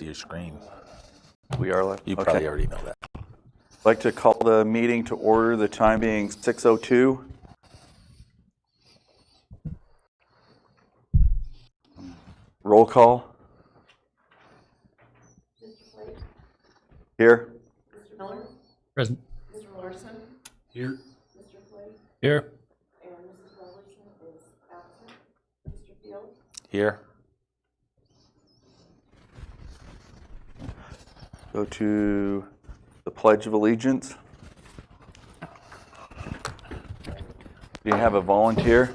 your screen. We are live? You Okay. probably already know that. I'd like to call the meeting to order, the time being 6:02. Roll call. Mr. Flake? Here. Mr. Miller? Present. Mr. Larson? Here. Mr. Flake? Here. And Mrs. Robertson is absent. Mr. Field? Here. Go to the Pledge of Allegiance. Do you have a volunteer?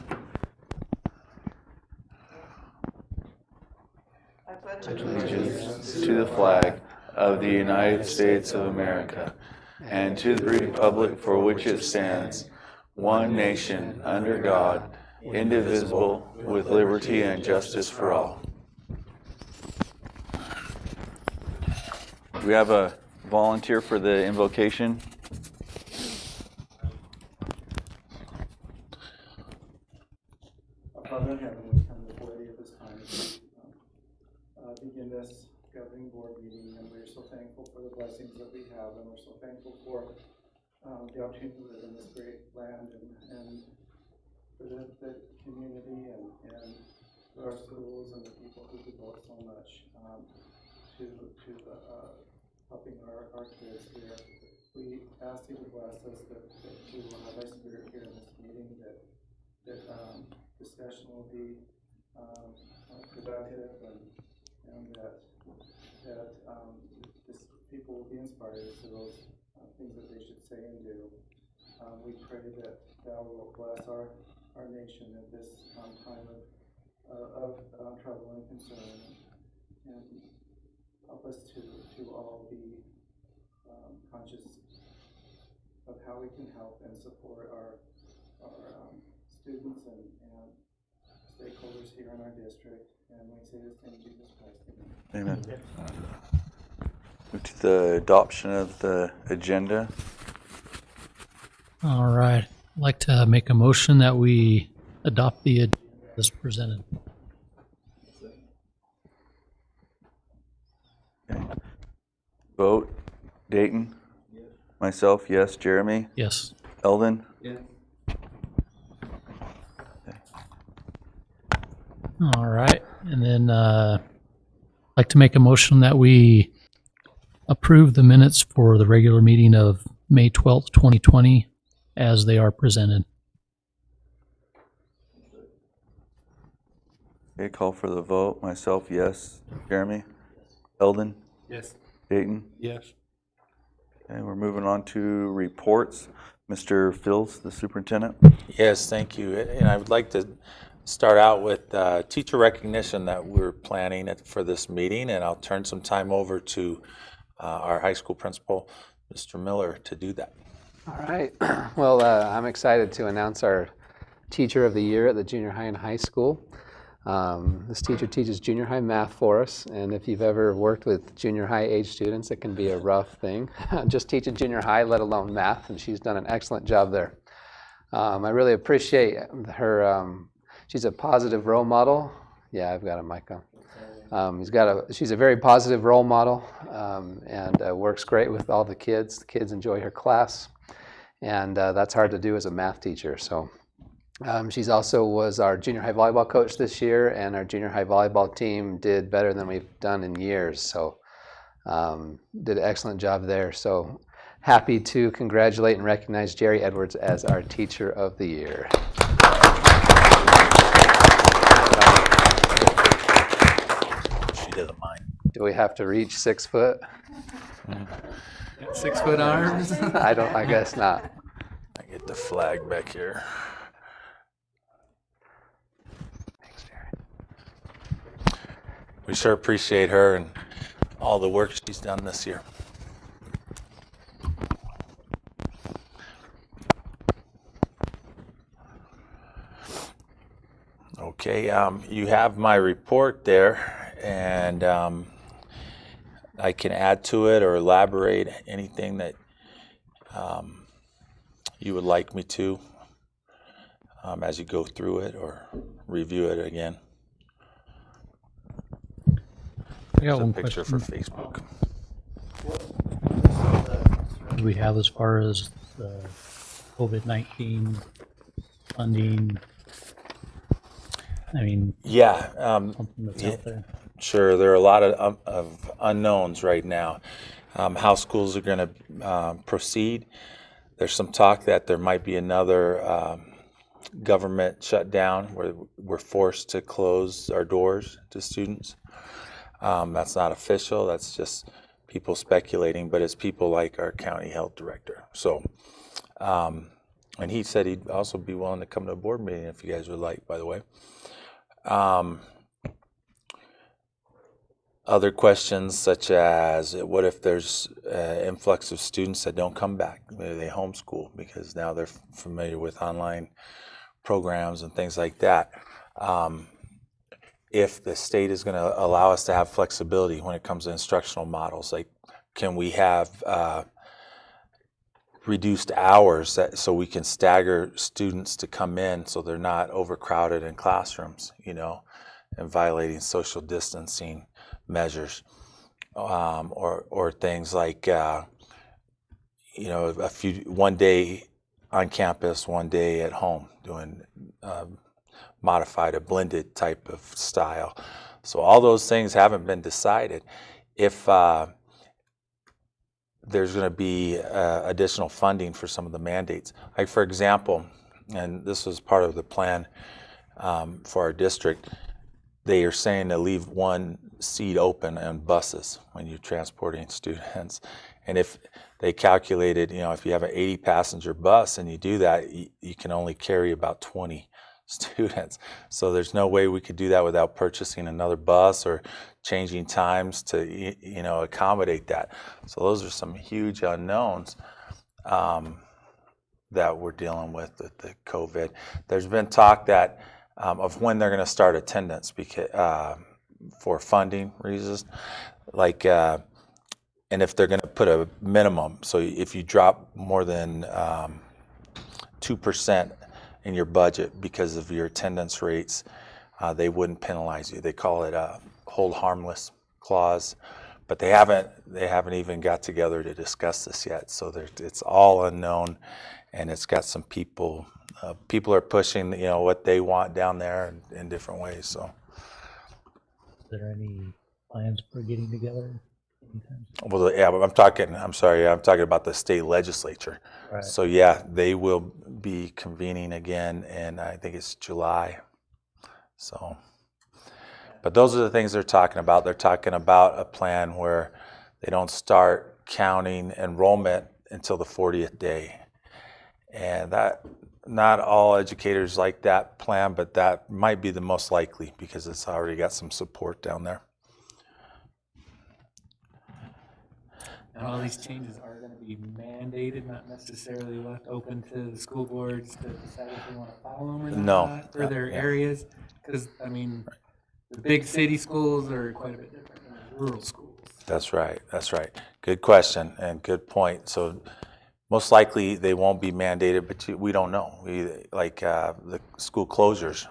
I pledge Allegiance to the flag of the United States of America and to the republic for which it stands, one nation, under God, indivisible, with liberty and justice for all. Do we have a volunteer for the invocation? Our Father in heaven, we come before thee at this time to begin this governing board meeting, and we're so thankful for the blessings that we have, and we're so thankful for the opportunity to live in this great land, and for the community, and for our schools and the people who devote so much to helping our kids here. We ask you to bless us, that you will have thy spirit here in this meeting, that discussion will be productive, and that people will be inspired to those things that they should say and do. We pray that thou will bless our nation at this time of trouble and concern, and help us to all be conscious of how we can help and support our students and stakeholders here in our district. And we say this in Jesus Christ. Amen. Amen. Move to the adoption of the agenda. All right. I'd like to make a motion that we adopt the agenda as presented. Okay. Vote. Dayton? Yes. Myself, yes. Jeremy? Yes. Eldon? Yes. Okay. All right. And then I'd like to make a motion that we approve the minutes for the regular meeting of May 12th, 2020 as they are presented. Okay, call for the vote. Myself, yes. Jeremy? Eldon? Yes. Dayton? Yes. Okay, we're moving on to reports. Mr. Fields, the superintendent. Yes, thank you. And I would like to start out with teacher recognition that we're planning for this meeting, and I'll turn some time over to our high school principal, Mr. Miller, to do that. All right. Well, I'm excited to announce our Teacher of the Year at the junior high and high school. This teacher teaches junior high math for us, and if you've ever worked with junior high age students, it can be a rough thing. Just teaching junior high, let alone math, and she's done an excellent job there. I really appreciate her. She's a positive role model. Yeah, I've got a mic on. She's a very positive role model, and works great with all the kids. The kids enjoy her class, and that's hard to do as a math teacher. So. She's also was our junior high volleyball coach this year, and our junior high volleyball team did better than we've done in years. So did an excellent job there. So happy to congratulate and recognize Jerry Edwards as our Teacher of the Year. She doesn't mind. Do we have to reach 6 foot? 6 foot arms. I guess not. I get the flag back here. We sure appreciate her and all the work she's done this year. Okay, you have my report there, and I can add to it or elaborate anything that you would like me to as you go through it or review it again. I got There's a one picture for question. Facebook. Do we have as far as the COVID-19 funding? I mean, Yeah, something that's yeah, out there. sure. There are a lot of unknowns right now. How schools are going to proceed. There's some talk that there might be another government shutdown where we're forced to close our doors to students. That's not official. That's just people speculating, but it's people like our county health director. So, and he said he'd also be willing to come to a board meeting if you guys would like, by the way. Other questions such as what if there's influx of students that don't come back? Maybe they homeschool because now they're familiar with online programs and things like that. If the state is going to allow us to have flexibility when it comes to instructional models, like can we have reduced hours so we can stagger students to come in so they're not overcrowded in classrooms, and violating social distancing measures, or things like one day on campus, one day at home, doing modified, a blended type of style. So all those things haven't been decided. If there's going to be additional funding for some of the mandates, like for example, and this was part of the plan for our district, they are saying to leave one seat open on buses when you're transporting students. And if they calculated, if you have an 80 passenger bus and you do that, you can only carry about 20 students. So there's no way we could do that without purchasing another bus or changing times to, accommodate that. So those are some huge unknowns that we're dealing with the COVID. There's been talk that of when they're going to start attendance because for funding reasons, like, and if they're going to put a minimum. So if you drop more than 2% in your budget because of your attendance rates, they wouldn't penalize you. They call it a hold harmless clause, but they haven't even got together to discuss this yet. So it's all unknown, and it's got some people. People are pushing, what they want down there in different ways. So, Is there any plans for getting together anytime soon? well, yeah, but I'm talking about the state legislature. Right. So yeah, they will be convening again, and I think it's July. So, but those are the things they're talking about. They're talking about a plan where they don't start counting enrollment until the 40th day, and that. Not all educators like that plan, but that might be the most likely because it's already got some support down there. And all these changes are going to be mandated, not necessarily left open to the school boards to decide if they want to follow them or not for their areas. Because, the big city schools are quite a bit different than the rural schools. That's right. Good question and good point. So most likely they won't be mandated, but we don't know. The school closures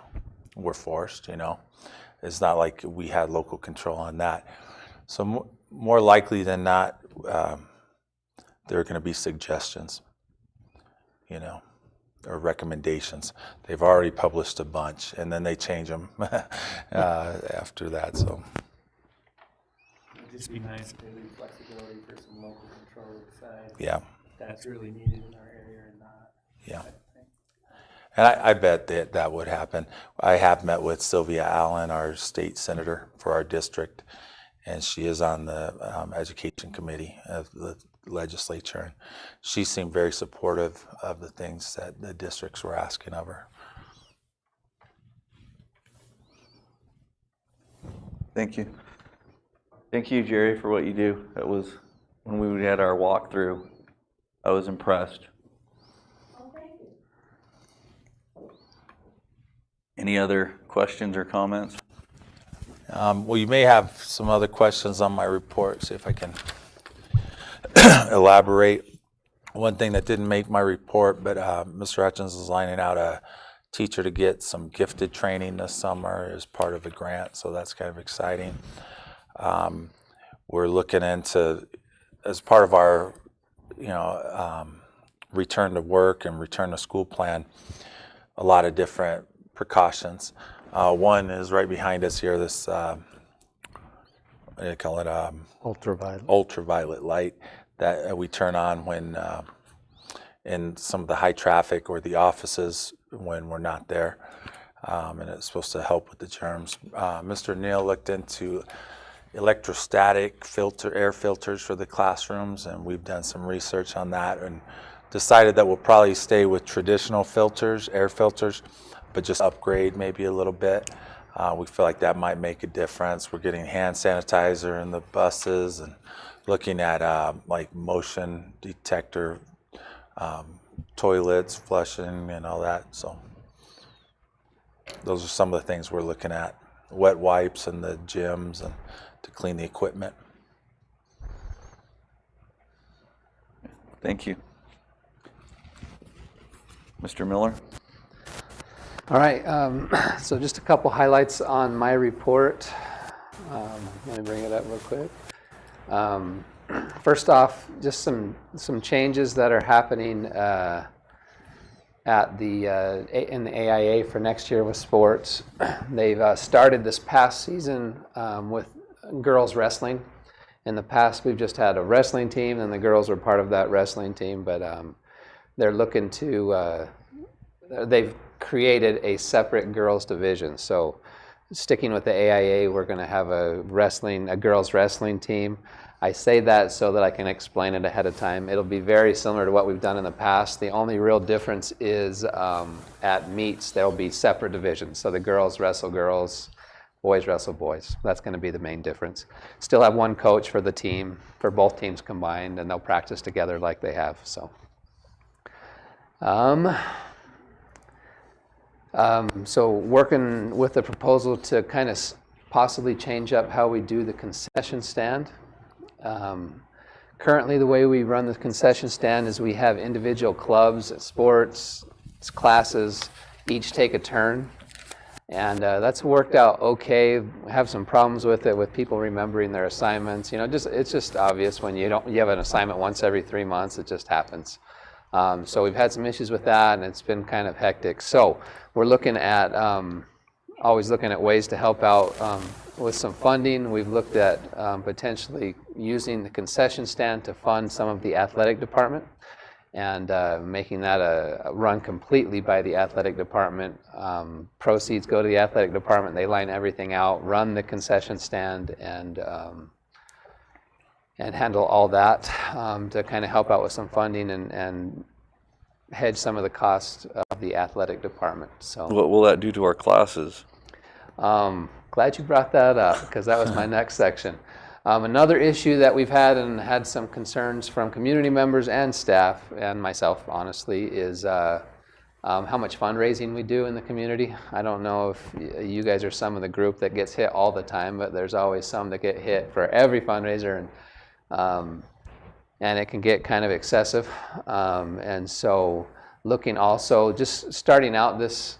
were forced, It's not like we had local control on that. So more likely than not, there are going to be suggestions, or recommendations. They've already published a bunch, and then they change them after that. So It'd just be nice if they leave flexibility for some local control to decide yeah. that's really needed in our area or not. Yeah. And I bet that would happen. I have met with Sylvia Allen, our state senator for our district, and she is on the education committee of the legislature. And she seemed very supportive of the things that the districts were asking of her. Thank you. Thank you, Jerry, for what you do. That was when we had our walkthrough. I was impressed. Oh, thank you. Any other questions or comments? Well, you may have some other questions on my report. See if I can elaborate. One thing that didn't make my report, but Mr. Hutchins is lining out a teacher to get some gifted training this summer as part of a grant, so that's kind of exciting. We're looking into, as part of our, return to work and return to school plan, a lot of different precautions. One is right behind us here, this, what do you call it? Ultraviolet light that we turn on when in some of the high traffic or the offices when we're not there. And it's supposed to help with the germs. Mr. Neal looked into electrostatic air filters for the classrooms, and we've done some research on that and decided that we'll probably stay with traditional filters, air filters, but just upgrade maybe a little bit. We feel like that might make a difference. We're getting hand sanitizer in the buses and looking at like motion detector toilets, flushing and all that. So those are some of the things we're looking at. Wet wipes in the gyms and to clean the equipment. Thank you. Mr. Miller? All right, so just a couple highlights on my report. Let me bring it up real quick. First off, just some changes that are happening at in the AIA for next year with sports. They've started this past season with girls wrestling. In the past, we've just had a wrestling team, and the girls were part of that wrestling team, but they're looking to, they've created a separate girls division. So sticking with the AIA, we're going to have a girls wrestling team. I say that so that I can explain it ahead of time. It'll be very similar to what we've done in the past. The only real difference is at meets, there'll be separate divisions. So the girls wrestle girls, boys wrestle boys. That's going to be the main difference. Still have one coach for the team, for both teams combined, and they'll practice together like they have. So, so working with the proposal to kind of possibly change up how we do the concession stand. Currently, the way we run the concession stand is we have individual clubs, sports, classes, each take a turn. And that's worked out okay. We have some problems with it, with people remembering their assignments. It's just obvious when you have an assignment once every 3 months, it just happens. So we've had some issues with that, and it's been kind of hectic. So we're looking at, always looking at ways to help out with some funding. We've looked at potentially using the concession stand to fund some of the athletic department and making that a run completely by the athletic department. Proceeds go to the athletic department. They line everything out, run the concession stand, and handle all that to kind of help out with some funding and hedge some of the costs of the athletic department. So What will that do to our classes? Glad you brought that up, because that was my next section. Another issue that we've had some concerns from community members and staff, and myself, honestly, is how much fundraising we do in the community. I don't know if you guys are some of the group that gets hit all the time, but there's always some that get hit for every fundraiser, and it can get kind of excessive. And so looking also, just starting out this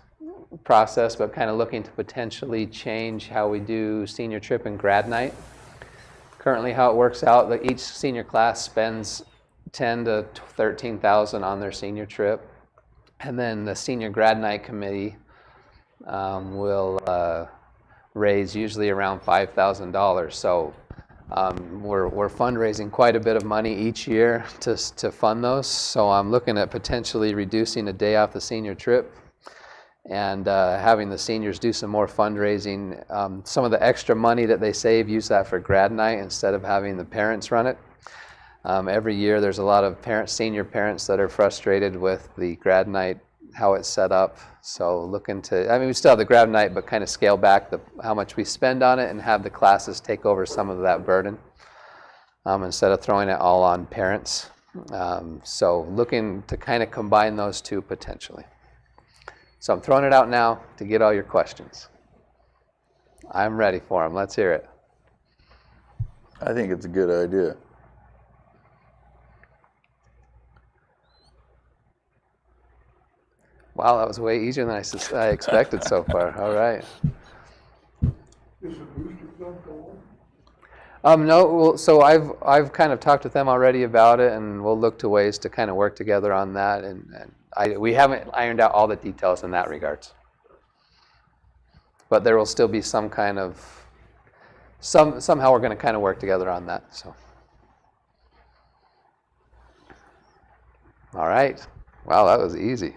process, but kind of looking to potentially change how we do senior trip and grad night. Currently, how it works out, that each senior class spends $10,000 to $13,000 on their senior trip, and then the senior grad night committee will raise usually around $5,000. So we're fundraising quite a bit of money each year to fund those. So I'm looking at potentially reducing a day off the senior trip and having the seniors do some more fundraising. Some of the extra money that they save, use that for grad night instead of having the parents run it. Every year there's a lot of senior parents that are frustrated with the grad night, how it's set up. So we still have the grad night, but kind of scale back how much we spend on it and have the classes take over some of that burden instead of throwing it all on parents. So looking to kind of combine those two potentially. So I'm throwing it out now to get all your questions. I'm ready for them. Let's hear it. I think it's a good idea. Wow, that was way easier than I expected so far. All right. Is the booster club going? No, well, so I've kind of talked with them already about it, and we'll look to ways to kind of work together on that. And we haven't ironed out all the details in that regards. But there will still be some kind of, somehow we're going to kind of work together on that. So, all right. Wow, that was easy.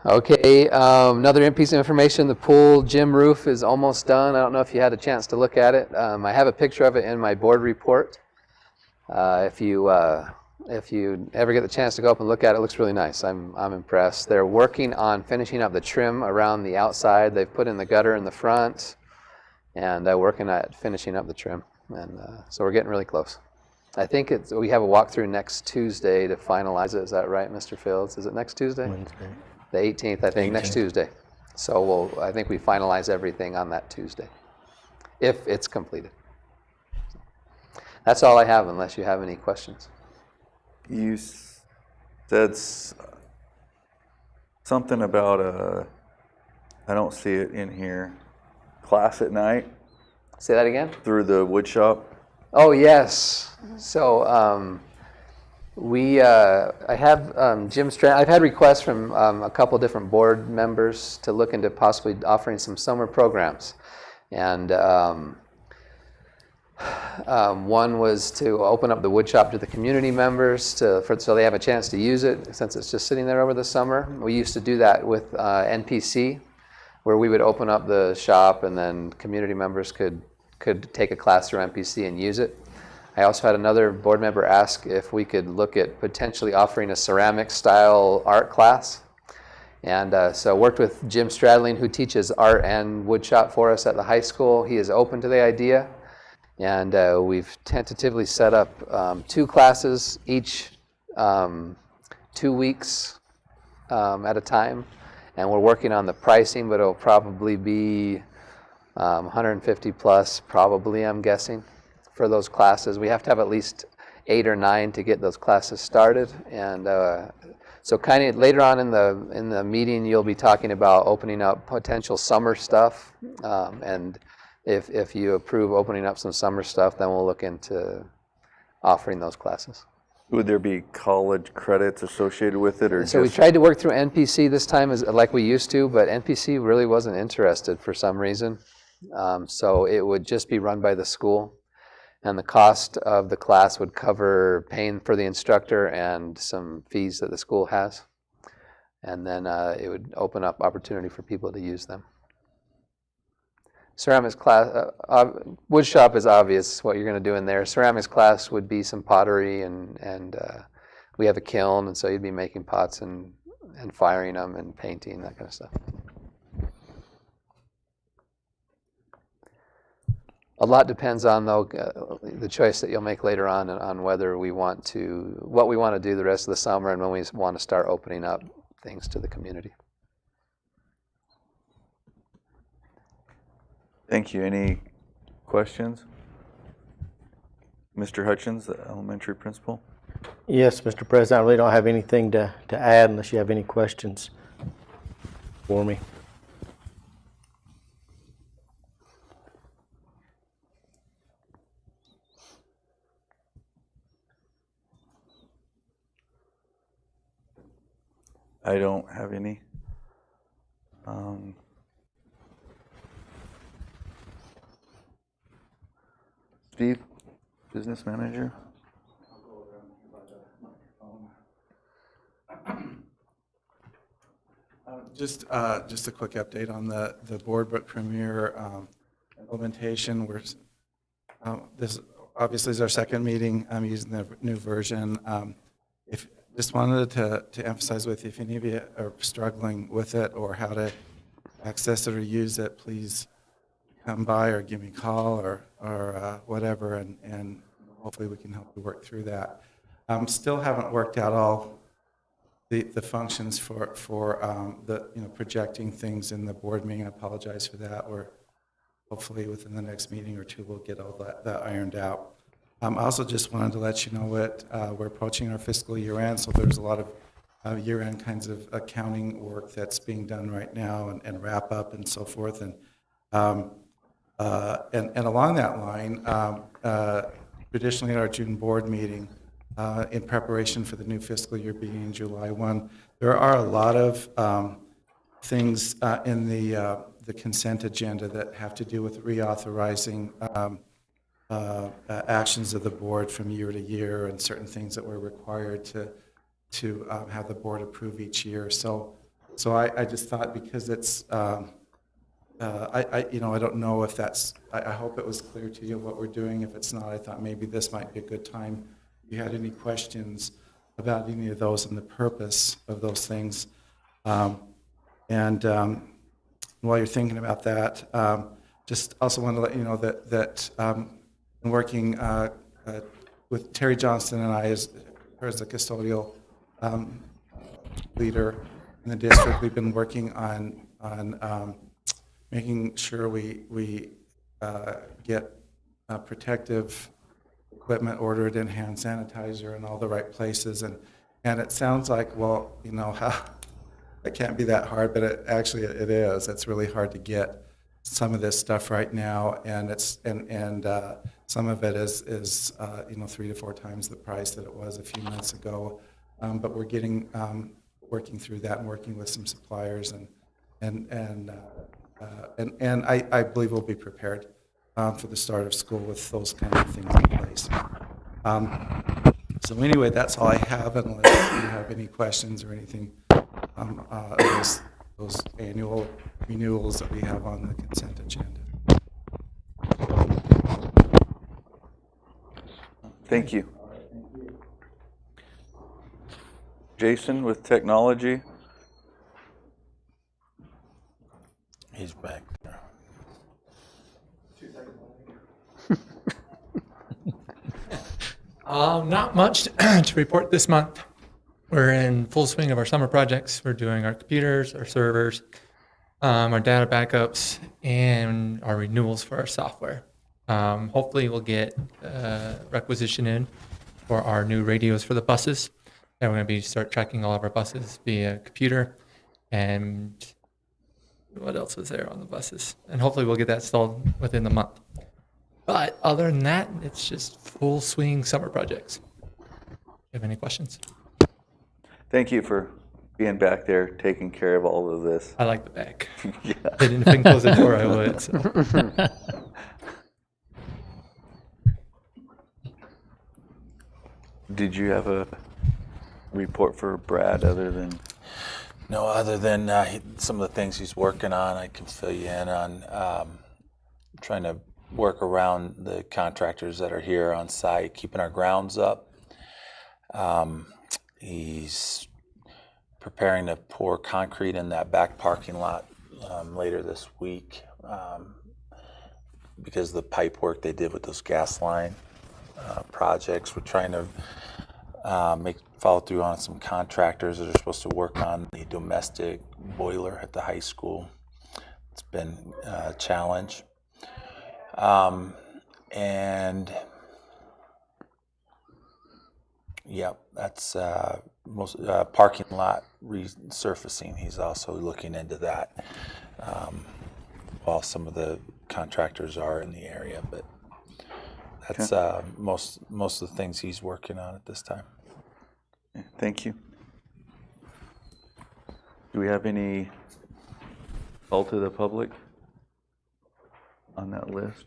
Okay, another piece of information, the pool gym roof is almost done. I don't know if you had a chance to look at it. I have a picture of it in my board report. If you ever get the chance to go up and look at it, it looks really nice. I'm impressed. They're working on finishing up the trim around the outside. They've put in the gutter in the front, and working at finishing up the trim. And so we're getting really close. I think we have a walkthrough next Tuesday to finalize it. Is that right, Mr. Fields? Is it next Tuesday? Wednesday. The 18th, I think, next Tuesday. So I think we finalize everything on that Tuesday, if it's completed. That's all I have, unless you have any questions. You said something about I don't see it in here, class at night Say that again? through the wood shop. Oh, yes. So I have Jim Strand. I've had requests from a couple different board members to look into possibly offering some summer programs, and one was to open up the wood shop to the community members so they have a chance to use it since it's just sitting there over the summer. We used to do that with NPC, where we would open up the shop and then community members could take a class through NPC and use it. I also had another board member ask if we could look at potentially offering a ceramic style art class. And so worked with Jim Stradling, who teaches art and woodshop for us at the high school. He is open to the idea. And we've tentatively set up 2 classes, each 2 weeks at a time. And we're working on the pricing, but it'll probably be 150 plus, probably, I'm guessing, for those classes. We have to have at least 8 or 9 to get those classes started. And so kind of later on in the meeting, you'll be talking about opening up potential summer stuff. And if you approve opening up some summer stuff, then we'll look into offering those classes. Would there be college credits associated with it, or So we just tried to work through NPC this time like we used to, but NPC really wasn't interested for some reason. So it would just be run by the school, and the cost of the class would cover paying for the instructor and some fees that the school has. And then it would open up opportunity for people to use them. Ceramics class, wood shop is obvious what you're going to do in there. Ceramics class would be some pottery, and we have a kiln, and so you'd be making pots and firing them and painting, that kind of stuff. A lot depends on, though, the choice that you'll make later on whether we want to, what we want to do the rest of the summer, and when we want to start opening up things to the community. Thank you. Any questions? Mr. Hutchins, the elementary principal. Yes, Mr. President, I really don't have anything to add unless you have any questions for me. I don't have any. Steve, business manager. Just a quick update on the board book premiere implementation. This obviously is our second meeting. I'm using the new version. Just wanted to emphasize with you, if any of you are struggling with it or how to access it or use it, please come by or give me a call or whatever, and hopefully we can help you work through that. Still haven't worked out all the functions for the projecting things in the board meeting. I apologize for that. Or hopefully within the next meeting or two we'll get all that ironed out. I also just wanted to let you know that we're approaching our fiscal year end, so there's a lot of year end kinds of accounting work that's being done right now and wrap up and so forth. And And along that line, traditionally at our June board meeting, in preparation for the new fiscal year beginning July 1, there are a lot of things in the consent agenda that have to do with reauthorizing actions of the board from year to year, and certain things that we're required to have the board approve each year. So I just thought, because it's I don't know if that's, I hope it was clear to you what we're doing. If it's not, I thought maybe this might be a good time. If you had any questions about any of those and the purpose of those things. And while you're thinking about that, just also want to let you know that I'm working with Terry Johnston and I as the custodial leader in the district. We've been working on making sure we get protective equipment ordered and hand sanitizer in all the right places. And it sounds like, well, it can't be that hard, but it is. It's really hard to get some of this stuff right now, and some of it is 3 to 4 times the price that it was a few months ago. But we're working through that and working with some suppliers, and I believe we'll be prepared for the start of school with those kind of things in place. So anyway, that's all I have, unless you have any questions or anything. Those annual renewals that we have on the consent agenda. Thank you. Jason with technology. He's back there. Not much to report this month. We're in full swing of our summer projects. We're doing our computers, our servers, our data backups, and our renewals for our software. Hopefully we'll get requisition in for our new radios for the buses. And we're going to start tracking all of our buses via computer. And what else was there on the buses? And hopefully we'll get that installed within the month. But other than that, it's just full swing summer projects. You have any questions? Thank you for being back there, taking care of all of this. I like the back. Yeah. If I didn't close the door, I would. So. Did you have a report for Brad other than? No, other than some of the things he's working on, I can fill you in on trying to work around the contractors that are here on site, keeping our grounds up. He's preparing to pour concrete in that back parking lot later this week because of the pipe work they did with those gas line projects. We're trying to follow through on some contractors that are supposed to work on the domestic boiler at the high school. It's been a challenge. And yep, that's most parking lot resurfacing. He's also looking into that while some of the contractors are in the area, but that's most of the things he's working on at this time. Thank you. Do we have any call to the public on that list?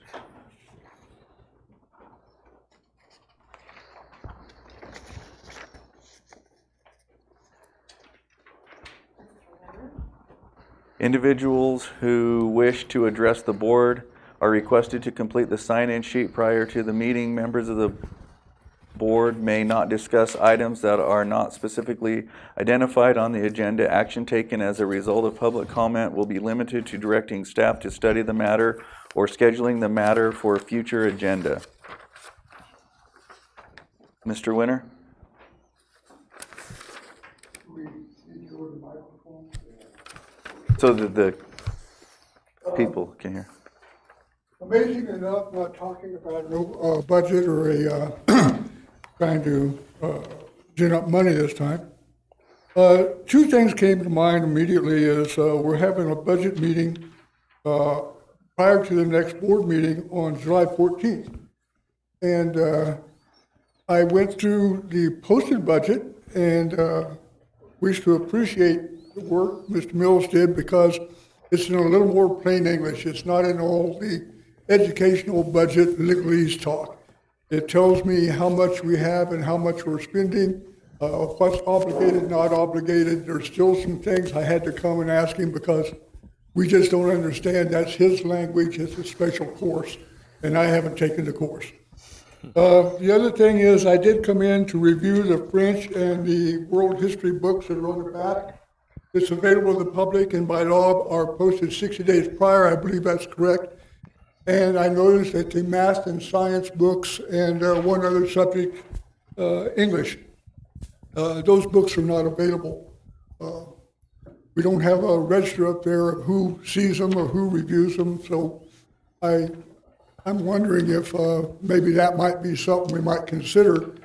Individuals who wish to address the board are requested to complete the sign-in sheet prior to the meeting. Members of the board may not discuss items that are not specifically identified on the agenda. Action taken as a result of public comment will be limited to directing staff to study the matter or scheduling the matter for a future agenda. Mr. Winter? So that the people can hear. Amazing enough, not talking about no budget or a trying to gin up money this time. Two things came to mind immediately is we're having a budget meeting probably prior to the next board meeting on July 14th. And I went through the posted budget and wish to appreciate the work Mr. Mills did because it's in a little more plain English. It's not in all the educational budget legalese talk. It tells me how much we have and how much we're spending, what's obligated, not obligated. There's still some things I had to come and ask him because we just don't understand. That's his language. It's a special course, and I haven't taken the course. The other thing is I did come in to review the French and the world history books that are on the back. It's available to the public and by law are posted 60 days prior. I believe that's correct. And I noticed that the math and science books and one other subject, English, those books are not available. We don't have a register up there of who sees them or who reviews them. So I'm wondering if maybe that might be something we might consider.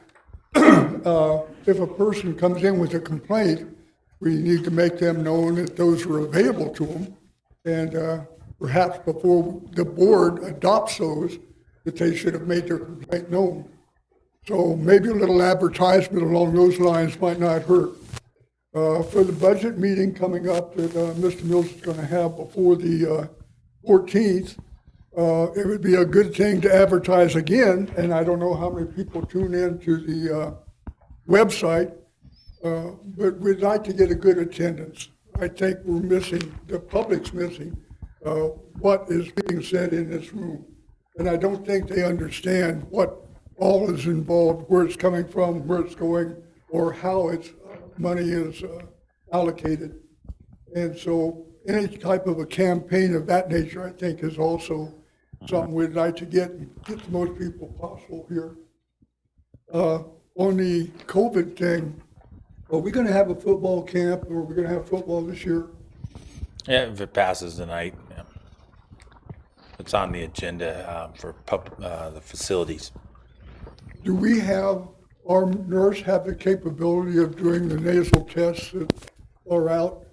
If a person comes in with a complaint, we need to make them known that those are available to them. And perhaps before the board adopts those, that they should have made their complaint known. So maybe a little advertisement along those lines might not hurt. For the budget meeting coming up that Mr. Mills is going to have before the 14th, it would be a good thing to advertise again, and I don't know how many people tune in to the website, but we'd like to get a good attendance. I think we're missing, the public's missing what is being said in this room. And I don't think they understand what all is involved, where it's coming from, where it's going, or how its money is allocated. And so any type of a campaign of that nature, I think, is also something we'd like to get to most people possible here. On the COVID thing, are we going to have a football camp, or are we going to have football this year? Yeah, if it passes tonight, yeah. It's on the agenda for the facilities. Do we have, our nurse have the capability of doing the nasal tests that are out?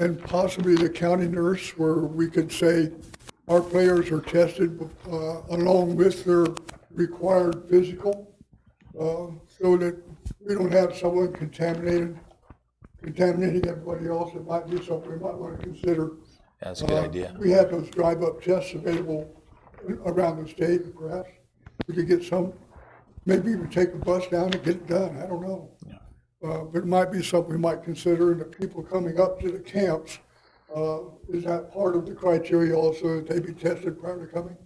And possibly the county nurse, where we could say our players are tested along with their required physical, so that we don't have someone contaminating everybody else. It might be something we might want to consider. That's a good idea. We have those drive-up tests available around the state, perhaps. We could get some, maybe even take a bus down and get it done. I don't know. Yeah. But it might be something we might consider. And the people coming up to the camps, is that part of the criteria also that they be tested prior to coming?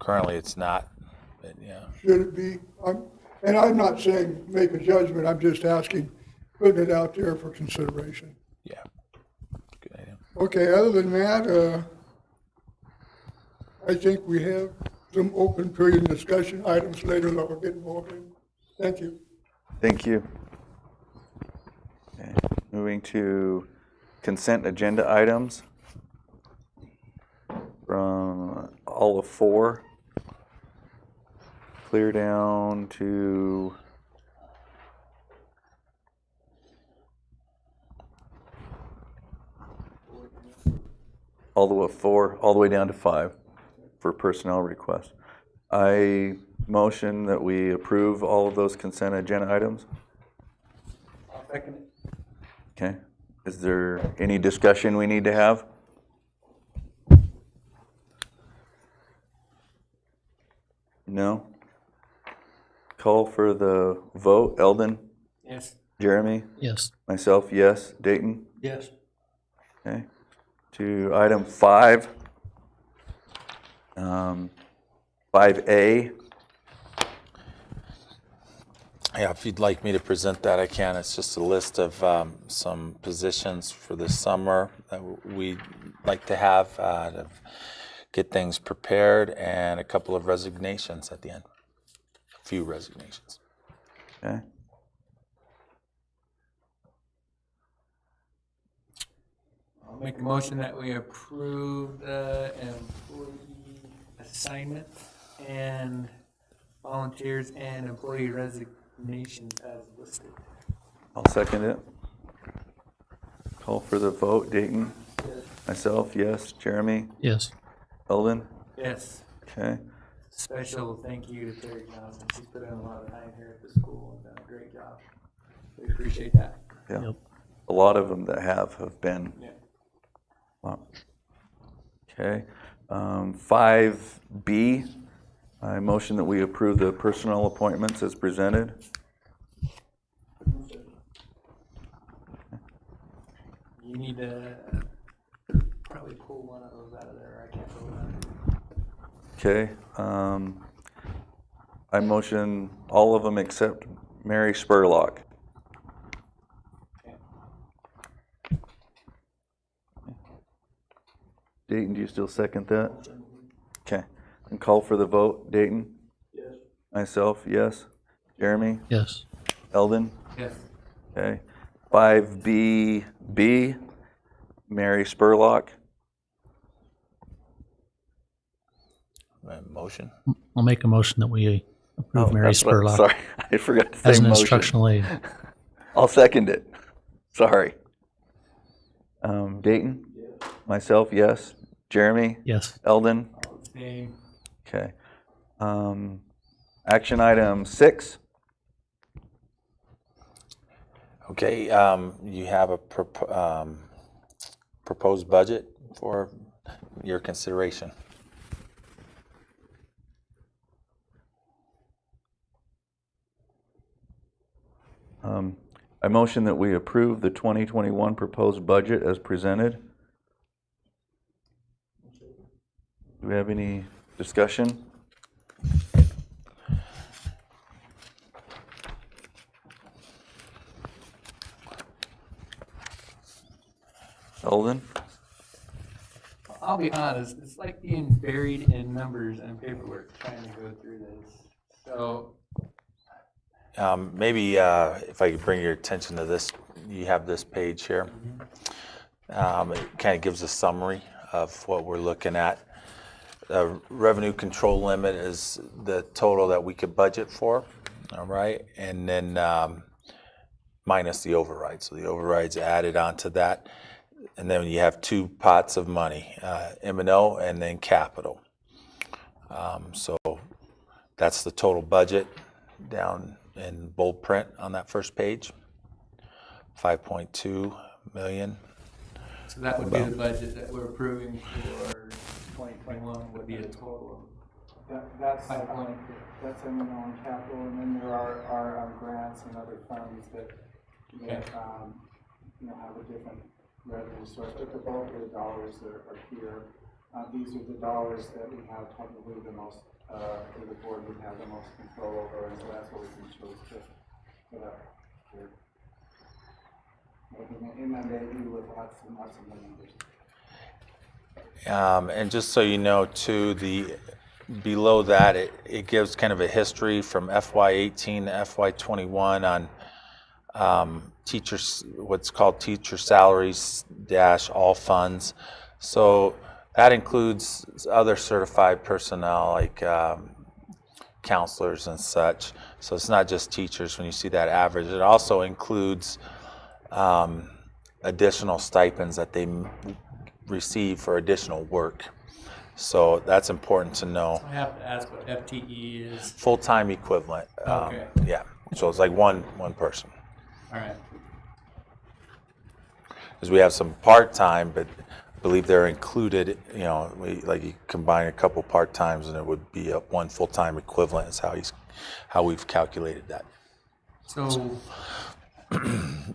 Currently, it's not, but yeah. Should it be? And I'm not saying make a judgment. I'm just asking, putting it out there for consideration. Yeah. Good idea. Okay, other than that, I think we have some open period discussion items later that we'll get involved in. Thank you. Thank you. Okay. Moving to consent agenda items from all of 4, clear down to all the way 4, all the way down to 5 for personnel requests. I motion that we approve all of those consent agenda items. I'll second it. Okay. Is there any discussion we need to have? No? Call for the vote. Eldon? Yes. Jeremy? Yes. Myself, yes. Dayton? Yes. Okay. To item 5. 5A. Yeah, if you'd like me to present that, I can. It's just a list of some positions for this summer that we'd like to have to get things prepared, and a couple of resignations at the end. A few resignations. Okay. I'll make a motion that we approve the employee assignment and volunteers and employee resignations as listed. I'll second it. Call for the vote. Dayton? Myself, yes. Jeremy? Yes. Eldon? Yes. Okay. Special thank you to Terry Johnson. She's put in a lot of time here at the school and done a great job. We appreciate that. Yeah. Yep. A lot of them that have been. Yeah. Wow. Okay. 5B, I motion that we approve the personnel appointments as presented. You need to probably pull one of those out of there. I can't pull it out. Okay. I motion all of them except Mary Spurlock. Dayton, do you still second that? Okay. And call for the vote. Dayton? Yes. Myself, yes. Jeremy? Yes. Eldon? Yes. Okay. 5B, Mary Spurlock. Motion? I'll make a motion that we approve Mary That's what- Spurlock Sorry, I forgot to say as an motion. instructional aide. I'll second it. Sorry. Dayton? Yes. Myself, yes. Jeremy? Yes. Eldon? Same. Okay. Action item 6. Okay, you have a proposed budget for your consideration. I motion that we approve the 2021 proposed budget as presented. Do we have any discussion? Eldon? I'll be honest, it's like being buried in numbers and paperwork trying to go through this. So, Maybe if I could bring your attention to this, you have this page here. It kind of gives a summary of what we're looking at. The revenue control limit is the total that we could budget for, all right? And then minus the override. So the override's added onto that. And then you have 2 pots of money, M&O and then capital. So that's the total budget down in bold print on that first page, 5.2 million. so that would be the budget that we're approving for 2021 would be a total That's, of 5.2. that's M&O and capital, and then there are grants and other funds that, have a different revenue source, but the bulk of the dollars that are here, these are the dollars that we have probably the most, the board would have the most control over, and so that's what we can choose to put up here. Inundate you with lots and lots of numbers. And just so you know, too, below that, it gives kind of a history from FY18 to FY21 on teachers, what's called teacher salaries dash all funds. So that includes other certified personnel like counselors and such. So it's not just teachers when you see that average. It also includes additional stipends that they receive for additional work. So that's important to know. I have to ask what FTE is. Full-time equivalent. Okay. Yeah, so it's like one person. All right. Because we have some part-time, but I believe they're included, you combine a couple part-times and it would be one full-time equivalent is how we've calculated that. So, I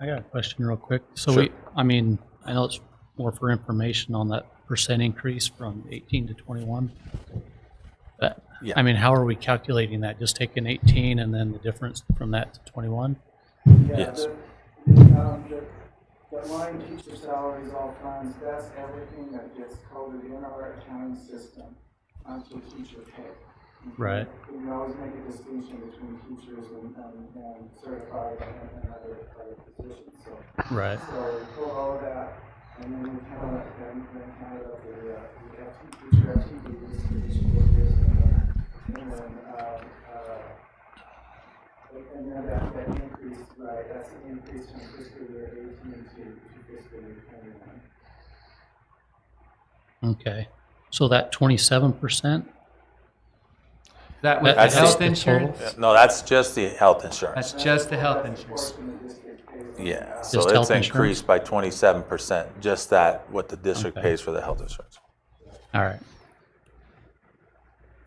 got a question real quick. So Sure. I know it's more for information on that percent increase from 18 to 21. But, Yeah. how are we calculating that? Just taking 18 and then the difference from that to 21? Yes. The line teacher salaries, all funds, that's everything that gets coded in our accounting system onto teacher pay. Right. We always make a distinction between teachers and certified and other positions. So, Right. so we pull all of that, and then we count up the teacher FTEs for each quarter, and then that increase, right? That's an increase from fiscal year 18 to fiscal year 21. Okay. So that 27%, That with the That's health just the insurance? total? No, that's just the health insurance. That's just the health insurance. Yeah, Just so it's health insurance? increased by 27%, just that, what the district Okay. pays for the health insurance. all right.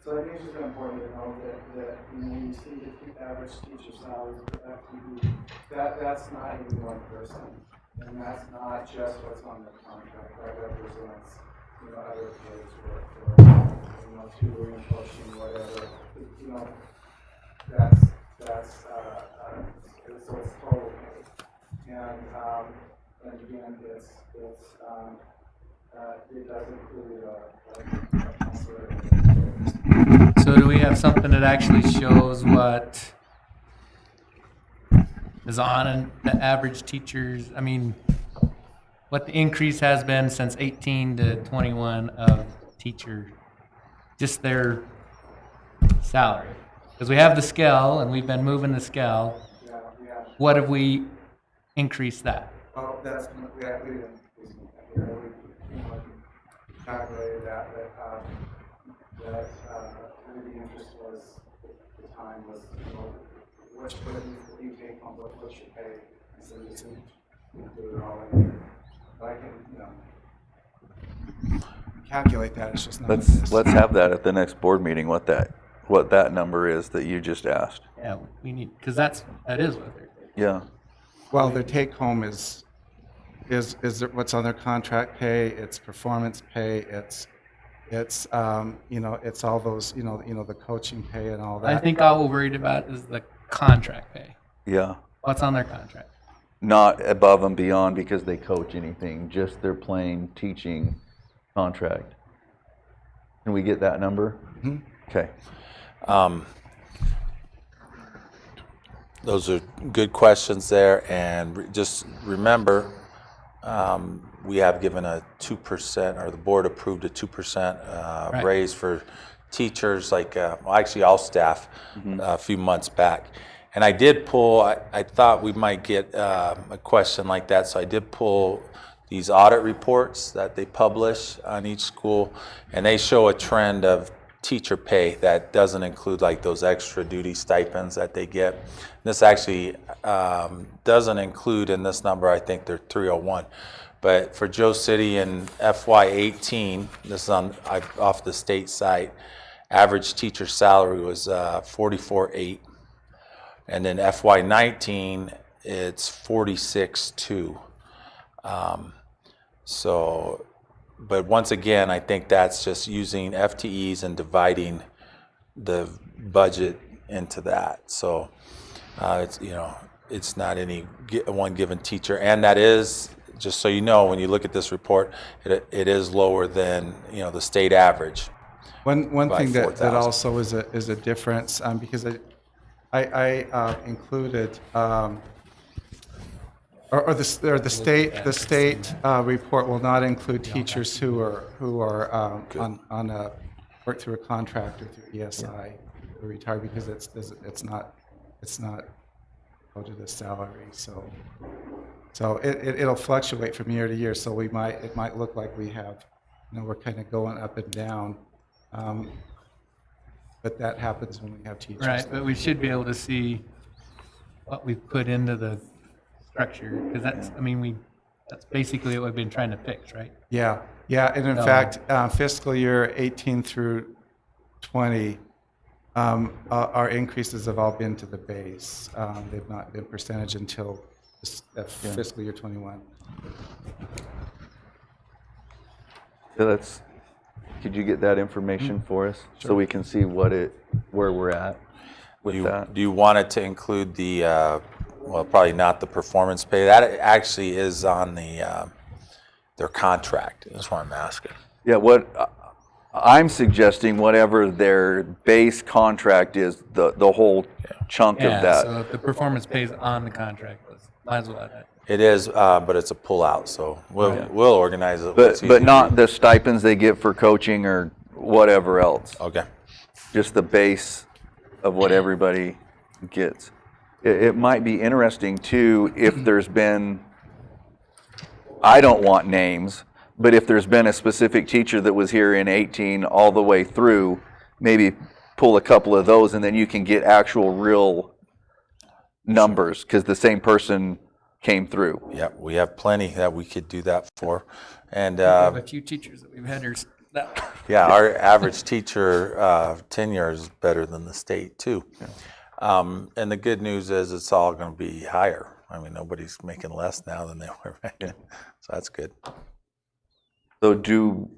So I think it's just important to know that when you see the average teacher salaries for FTE, that's not even one person. And that's not just what's on the contract, that represents, other pays for tutoring, coaching, whatever. That's, so it's total pay. And again, it does include a counselor. So do we have something that actually shows what is on the average teachers, what the increase has been since 18 to 21 of teacher, just their salary? Because we have the scale, and we've been moving the scale. Yeah. What have we increased that? Well, that's, we didn't, calculated that the interest was, the time was, what you take home, what you pay, so you can do it all in here. But I can, calculate that, it's just not. Let's have that at the next board meeting, what that number is that you just asked. Yeah, we need, because that is what they're. Yeah. Well, their take home is what's on their contract pay, it's performance pay, it's it's all those, the coaching pay and all that. I think all we're worried about is the contract pay. Yeah. What's on their contract? Not above and beyond because they coach anything, just their plain teaching contract. Can we get that number? Mhm. Okay. Those are good questions there, and just remember, we have given a 2%, or the board approved a 2% Right. raise for teachers, actually all staff, a few months back. And I did pull, I thought we might get a question like that, so I did pull these audit reports that they publish on each school, and they show a trend of teacher pay that doesn't include like those extra duty stipends that they get. This actually doesn't include in this number, I think they're 301. But for Joe City in FY18, this is off the state site, average teacher salary was $44,800. And then FY19, it's $46,200. But once again, I think that's just using FTEs and dividing the budget into that. So it's not any one given teacher, and that is, just so you know, when you look at this report, it is lower than the state average. One by thing that 4,000. also is a difference, because I included, or the state report will not include teachers who are on a work through a contract or through ESI or retired, because it's not go to the salary. So it'll fluctuate from year to year. So it might look like we have, we're kind of going up and down. But that happens when we have teachers. Right, but we should be able to see what we've put into the structure, because that's basically what we've been trying to fix, right? Yeah, and in fact, fiscal year 18 through 20, our increases have all been to the base. They've not been percentage until fiscal year 21. So could you get that information for us so we can see where we're at with that? Do you want it to include the, well, probably not the performance pay? That actually is on their contract, is what I'm asking. Yeah, what I'm suggesting, whatever their base contract is, the whole chunk of that. So if the performance pays on the contract, might as well add that. It is, but it's a pullout, so we'll organize it. But not the stipends they get for coaching or whatever else. Okay. Just the base of what everybody gets. It might be interesting too if there's been, I don't want names, But if there's been a specific teacher that was here in 18 all the way through, maybe pull a couple of those, and then you can get actual real numbers because the same person came through. Yeah, we have plenty that we could do that for. And We have a few teachers that we've had here. yeah, our average teacher tenure is better than the state too. And the good news is it's all going to be higher. I mean, nobody's making less now than they were making, so that's good. So do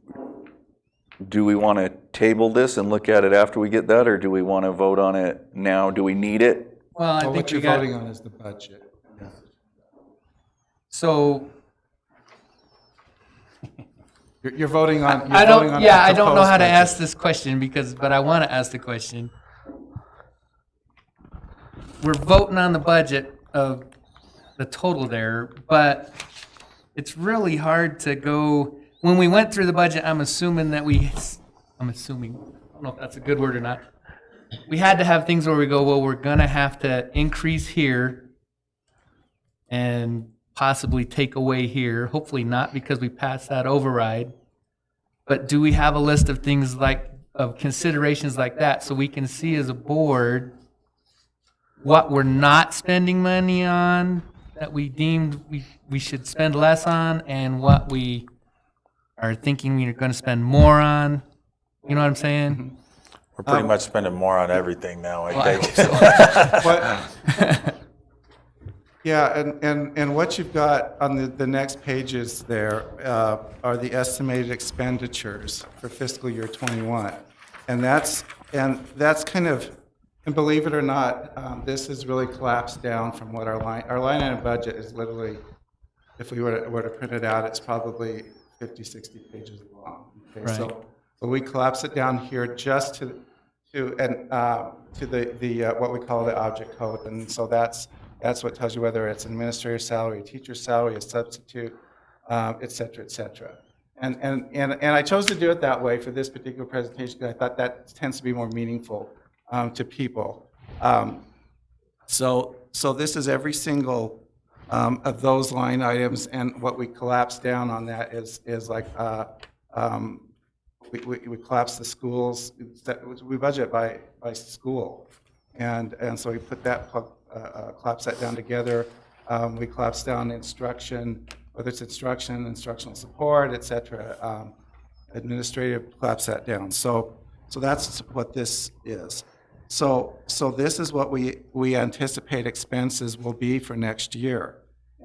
we want to table this and look at it after we get that, or do we want to vote on it now? Do we need it? Well, I Well, think what we you're got, voting on is the budget. so You're voting on. I voting don't, on yeah, the I don't know how to proposed ask budget. this question but I want to ask the question. We're voting on the budget of the total there, but it's really hard to go, when we went through the budget, I'm assuming, I don't know if that's a good word or not. We had to have things where we go, well, we're gonna have to increase here and possibly take away here. Hopefully not, because we passed that override. But do we have a list of things of considerations like that, so we can see as a board what we're not spending money on, that we deemed we should spend less on, and what we are thinking we're gonna spend more on? You know what I'm saying? We're pretty much spending more on everything now, I Well, I think. hope so. Yeah, and what you've got on the next pages there are the estimated expenditures for fiscal year #21, and that's kind of, and believe it or not, this is really collapsed down from what our line item budget is literally, if we were to print it out, it's probably 50, 60 pages long. Okay, Right. so we collapse it down here just to the what we call the object code, and so that's what tells you whether it's an administrator salary, a teacher salary, a substitute, et cetera, et cetera. And I chose to do it that way for this particular presentation because I thought that tends to be more meaningful to people. So this is every single of those line items, and what we collapse down on that is like we collapse the schools. We budget by school, and so we put that collapse that down together. We collapse down instruction, whether it's instruction, instructional support, et cetera. Administrative, collapse that down. So that's what this is. So this is what we anticipate expenses will be for next year.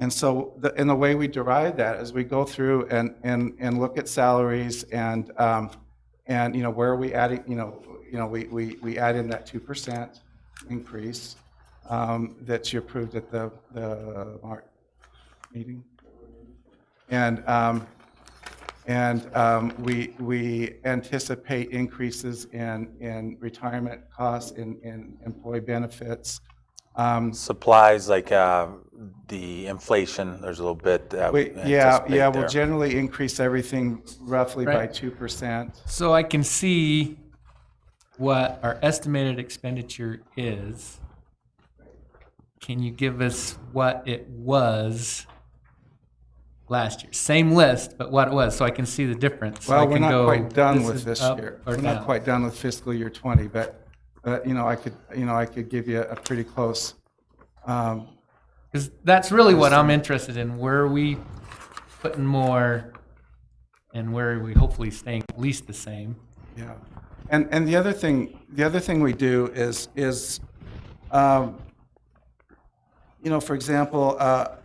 And so the way we derive that is we go through and look at salaries and where are we adding, we add in that 2% increase that you approved at the March meeting. We anticipate increases in retirement costs, in employee benefits. Supplies, like the inflation, there's a little bit that we anticipate We'll there. generally increase everything roughly by Right. 2%. So I can see what our estimated expenditure is. Can you give us what it was last year? Same list, but what it was, so I can see the difference. So I Well, we're can not go, quite done this with is this up year. or We're down. not quite done with fiscal year '20, but I could give you a pretty close. Because that's really what I'm interested in. Where are we putting more, and where are we hopefully staying at least the same? Yeah, and the other thing we do is for example,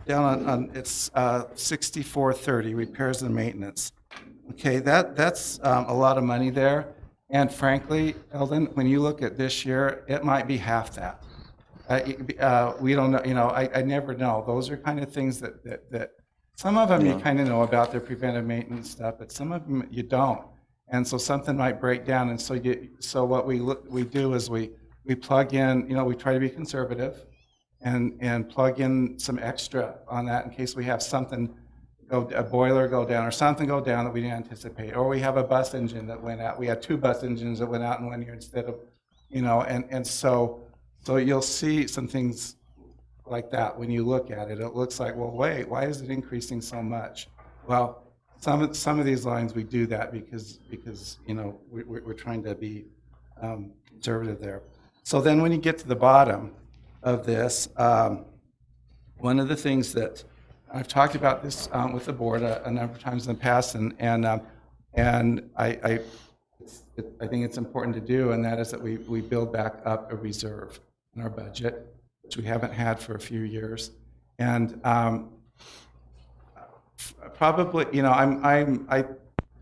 down on it's 6430 repairs and maintenance. Okay, that's a lot of money there, and frankly, Eldon, when you look at this year, it might be half that. We don't know. I never know. Those are kind of things that some of them you kind of know about their preventive maintenance stuff, but some of them you don't. And so something might break down, and so what we do is we plug in. We try to be conservative, and plug in some extra on that in case we have something a boiler go down or something go down that we didn't anticipate, or we have a bus engine that went out. We had 2 bus engines that went out in 1 year instead of, and so you'll see some things like that when you look at it. It looks like, well, wait, why is it increasing so much? Well, some of these lines, we do that because you know, we're trying to be conservative there. So then when you get to the bottom of this, one of the things that I've talked about this with the board a number of times in the past, and I think it's important to do, and that is that we build back up a reserve in our budget, which we haven't had for a few years. And probably, you know,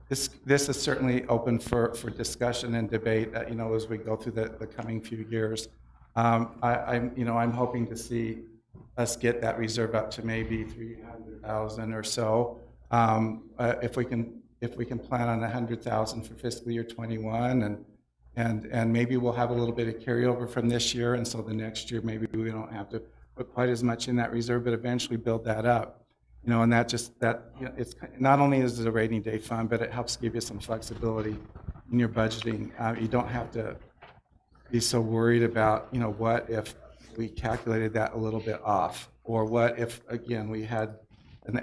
this is certainly open for discussion and debate, you know, as we go through the coming few years. I'm hoping to see us get that reserve up to maybe 300,000 or so. If we can plan on 100,000 for fiscal year 21, and maybe we'll have a little bit of carryover from this year, and so the next year maybe we don't have to put quite as much in that reserve, but eventually build that up. You know, and that you know, it's not only is it a rainy day fund, but it helps give you some flexibility in your budgeting. You don't have to be so worried about, you know, what if we calculated that a little bit off, or what if, again, we had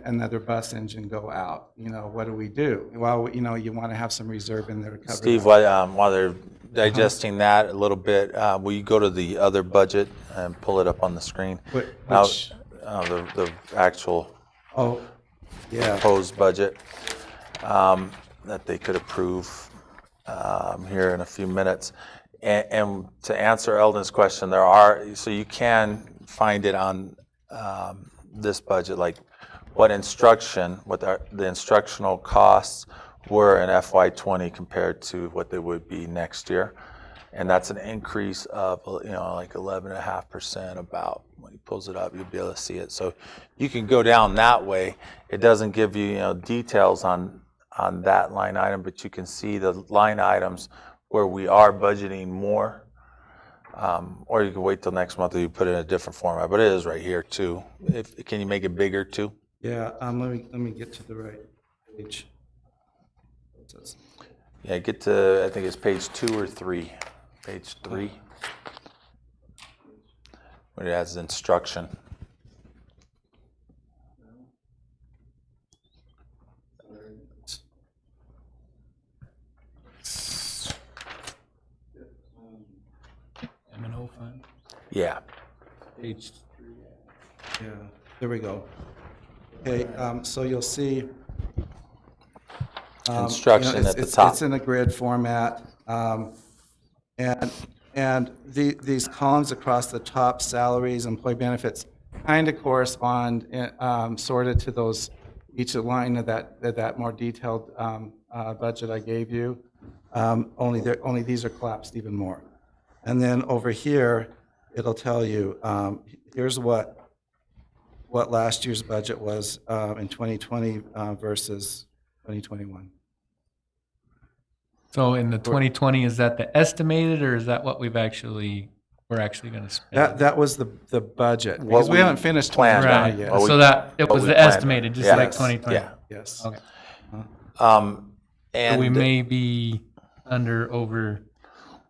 another bus engine go out. You know, what do we do? Well, you know, you want to have some reserve in there to cover Steve, that. while they're digesting that a little bit, will you go to the other budget and pull it up on the screen? Which, The actual oh, yeah. proposed budget that they could approve here in a few minutes. And to answer Eldon's question, so you can find it on this budget, like what the instructional costs were in FY20 compared to what they would be next year. And that's an increase of, you know, like 11.5% about. When he pulls it up, you'll be able to see it. So you can go down that way. It doesn't give you, you know, details on that line item, but you can see the line items where we are budgeting more. Or you can wait till next month and you put it in a different format, but it is right here too. Can you make it bigger too? Yeah, let me get to the right page. Yeah, get to, I think it's page 2 or 3. Page 3. Where it has instruction. M&O fund, Yeah. page 3. Yeah, there we go. Okay, so you'll see Instruction you know, at the top. It's in a grid format, and these columns across the top, salaries, employee benefits, kind of correspond sorted to those, each line of that more detailed budget I gave you. Only these are collapsed even more. And then over here, it'll tell you here's what last year's budget was in 2020 versus 2021. So in the 2020, is that the estimated, or is that what we're actually going to spend? That was the budget, because we haven't finished planned. 2020 Right. yet. Well, So that it was we the planned estimated, on. just Yeah. like 2020. Yeah. Yes. Okay. And So we may be under, over.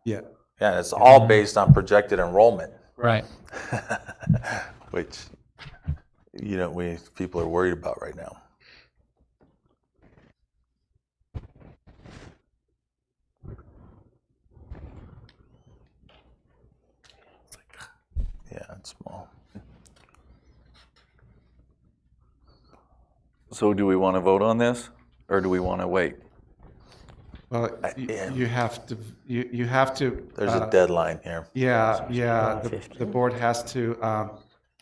Yeah. Yeah, it's all based on projected enrollment, Right. which, you know, people are worried about right now. Yeah, it's small. So do we want to vote on this, or do we want to wait? Well, yeah. you have to, you have to. There's a deadline here. Yeah. The board has to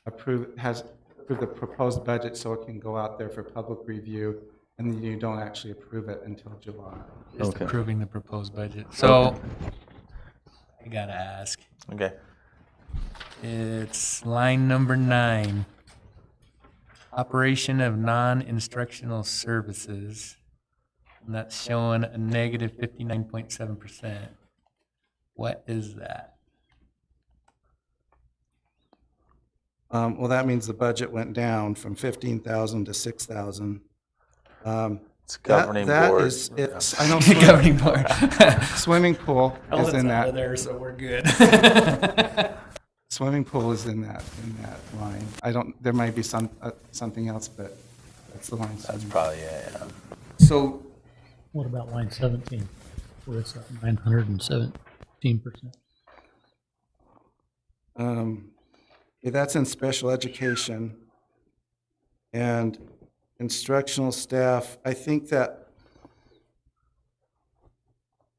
approve the proposed budget so it can go out there for public review, and then you don't actually approve it until July. Just Okay. approving the proposed budget. So I got to ask. Okay. It's line number 9. Operation of non-instructional services. And that's showing a negative 59.7%. What is that? Well, that means the budget went down from 15,000 to 6,000. It's governing That board. is, it's, I know Governing board. swimming pool is in that. there, so we're good. Swimming pool is in that line. There might be something else, but that's the line. That's probably, yeah. So, What about line 17, where it's at 917%? Yeah, that's in special education. And instructional staff, I think that,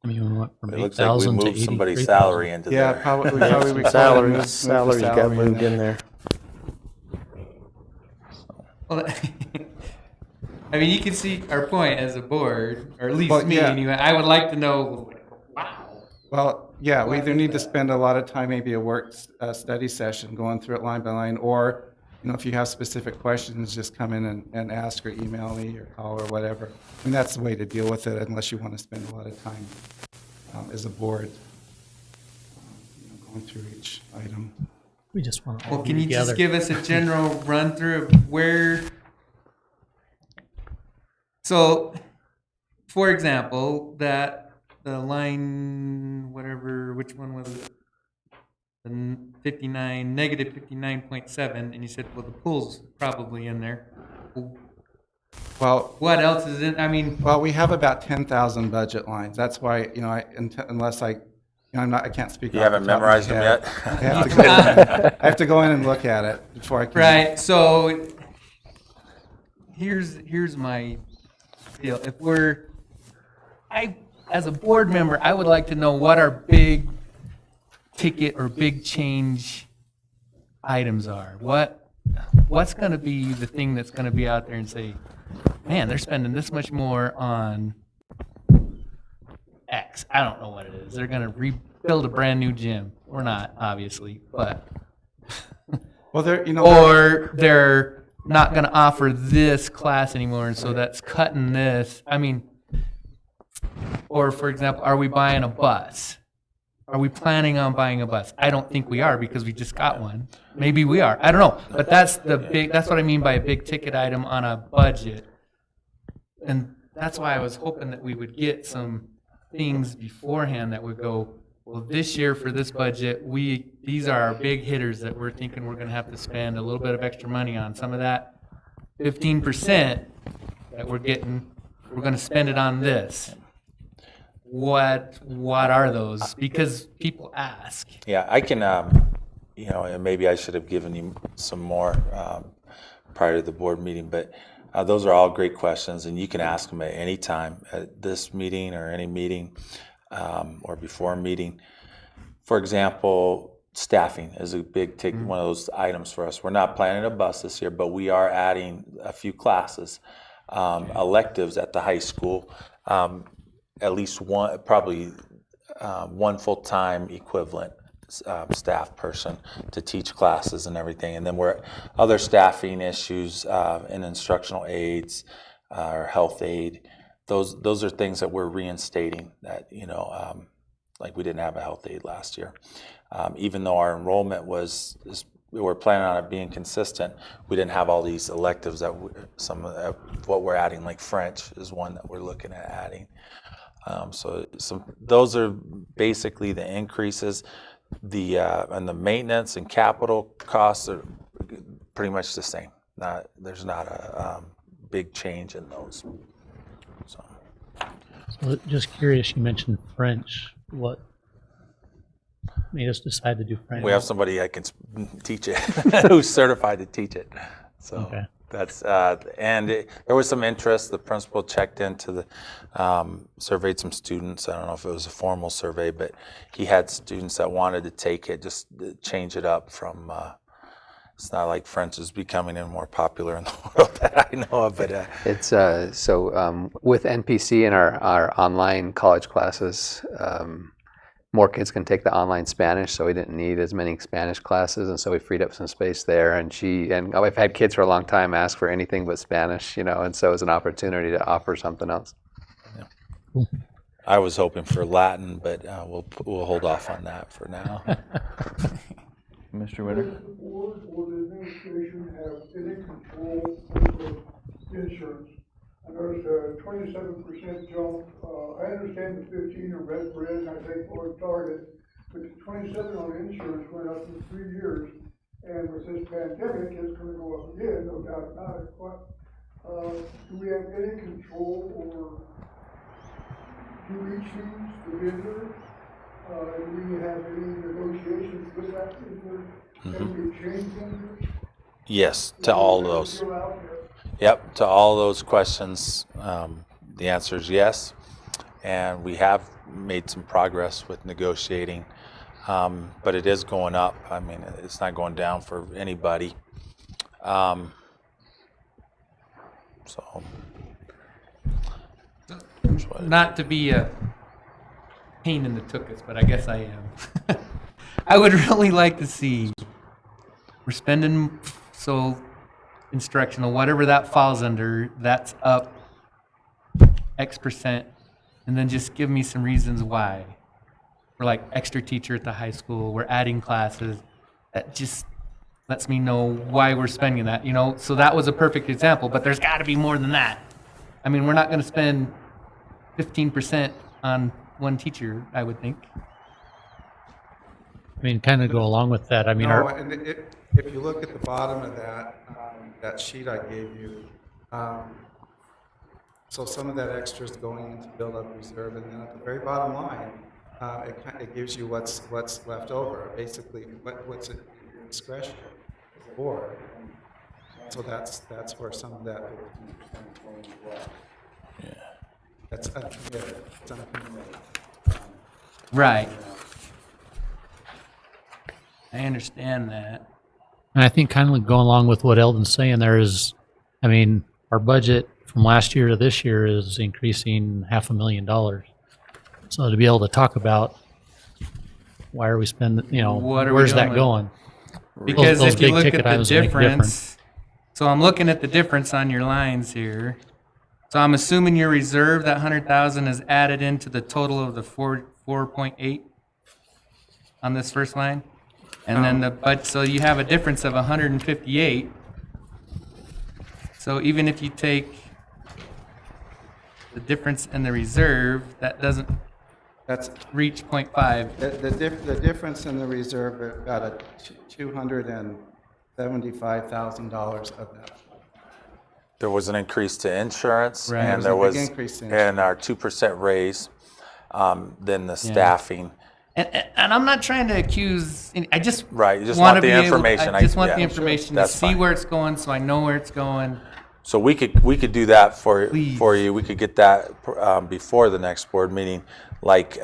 I mean, we went from It looks like we 8,000 to moved somebody's 83,000. salary into yeah, there. probably, Yeah, probably some we probably moved the salaries got salary moved in there. well, I mean, you can see our point as a board, or at least Well, me yeah. anyway. I would like to know, wow. Well, yeah, we either need to spend a lot of time, maybe a work study session, going through it line by line, or, you know, if you have specific questions, just come in and ask or email me or call or whatever. And that's the way to deal with it, unless you want to spend a lot of time as a board, you know, going through each item. We just want to all Well, be can you together. just give us a general run through of where? So, for example, that the line, whatever, which one was it? The 59, negative 59.7, and you said, well, the pool's probably in there. Well, What else is in? I mean, well, we have about 10,000 budget lines. That's why, you know, unless I, you know, I can't speak. You off the haven't top of my memorized them head. yet? I have to go in and look at it before I can. right. So here's my deal. If we're, as a board member, I would like to know what our big ticket or big change items are. What's going to be the thing that's going to be out there and say, man, they're spending this much more on X. I don't know what it is. They're going to rebuild a brand new gym. We're not, obviously, but Well, there, you know. or they're not going to offer this class anymore, and so that's cutting this. I mean, or for example, are we buying a bus? Are we planning on buying a bus? I don't think we are because we just got one. Maybe we are. I don't know. But that's that's what I mean by a big ticket item on a budget. And that's why I was hoping that we would get some things beforehand that would go, well, this year for this budget, these are our big hitters that we're thinking we're going to have to spend a little bit of extra money on. Some of that 15% that we're getting, we're going to spend it on this. What are those? Because people ask. Yeah, I can, you know, and maybe I should have given you some more prior to the board meeting, but those are all great questions, and you can ask them at any time, at this meeting or any meeting or before a meeting. For example, staffing is a big tick, one of those items for us. We're not planning a bus this year, but we are adding a few classes, electives at the high school. At least one, probably one full-time equivalent staff person to teach classes and everything. And then we're other staffing issues in instructional aides or health aid. Those are things that we're reinstating that, you know, like we didn't have a health aide last year. Even though our enrollment we were planning on it being consistent, we didn't have all these electives that some of what we're adding, like French is one that we're looking at adding. So those are basically the increases. And the maintenance and capital costs are pretty much the same. There's not a big change in those. So just curious, you mentioned French. What made us decide to do French? We have somebody that can teach it, who's certified to teach it. So Okay. that's there was some interest. The principal checked into the surveyed some students. I don't know if it was a formal survey, but he had students that wanted to take it, just to change it up from. It's not like French is becoming more popular in the world that I know of, but It's so with NPC and our online college classes, more kids can take the online Spanish, so we didn't need as many Spanish classes, and so we freed up some space there. And I've had kids for a long time ask for anything but Spanish, you know, and so it was an opportunity to offer something else. yeah. Cool. I was hoping for Latin, but we'll hold off on that for now. Mr. Winter? Does the board or the administration have any control over insurance? I noticed a 27% jump. I understand the 15 are red bread, and I think for a target, but the 27 on insurance went up in 3 years. And with this pandemic, it's going to go up again, no doubt about it. But do we have any control over, do we choose the vendor? Do we have any negotiations with that vendor? Can we change vendors? Yes, to all those. Still out there? Yep, to all those questions, the answer is yes. And we have made some progress with negotiating, but it is going up. I mean, it's not going down for anybody. So, Not to be a pain in the tuchus, but I guess I am. I would really like to see, we're spending, so instructional, whatever that falls under, that's up X percent, and then just give me some reasons why. We're like extra teacher at the high school, we're adding classes, that just lets me know why we're spending that, you know? So that was a perfect example, but there's gotta be more than that. I mean, we're not gonna spend 15% on one teacher, I would think. I mean, kind of go along with that. I mean, No, and if you look at the bottom of that sheet I gave you, so some of that extra is going into build up reserve, and then at the very bottom line, it gives you what's left over, basically what's at your discretion as a board. So that's where some of that 15% is going as well. yeah. That's uncommitted. It's uncommitted. Right. I understand that. and I think kind of going along with what Eldon's saying there is, I mean, our budget from last year to this year is increasing $500,000. So to be able to talk about why are we spending, you know, What are we where's doing that with- going? Because Those if you big look ticket at the items make a difference, so I'm looking at the difference on your lines here. So I'm assuming your reserve, that 100,000 is added into the total of the 4.8 on this first line? And then but so you have a difference of 158. So even if you take the difference in the reserve, that doesn't That's reach 0.5. the difference in the reserve, about a $275,000 of that. There was an increase to insurance, Right. and There there was a was, big increase to and our 2% raise, then the staffing. And I'm not trying to accuse. I just Right, you just wanna want the be able- information. I just want Yeah, the information to that's see fine. where it's going, so I know where it's going. So we could do that for Please. you. We could get that before the next board meeting, like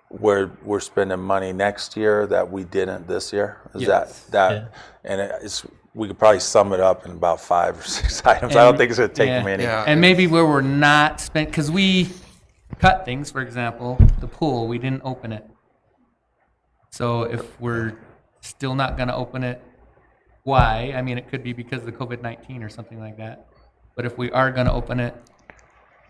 where we're spending money next year that we didn't this year. Is Yes. that and we could probably sum it up in about 5 or 6 items. I don't think it's gonna take many. Yeah. And maybe where we're not spent, because we cut things. For example, the pool, we didn't open it. So if we're still not going to open it, why? I mean, it could be because of the COVID-19 or something like that. But if we are going to open it,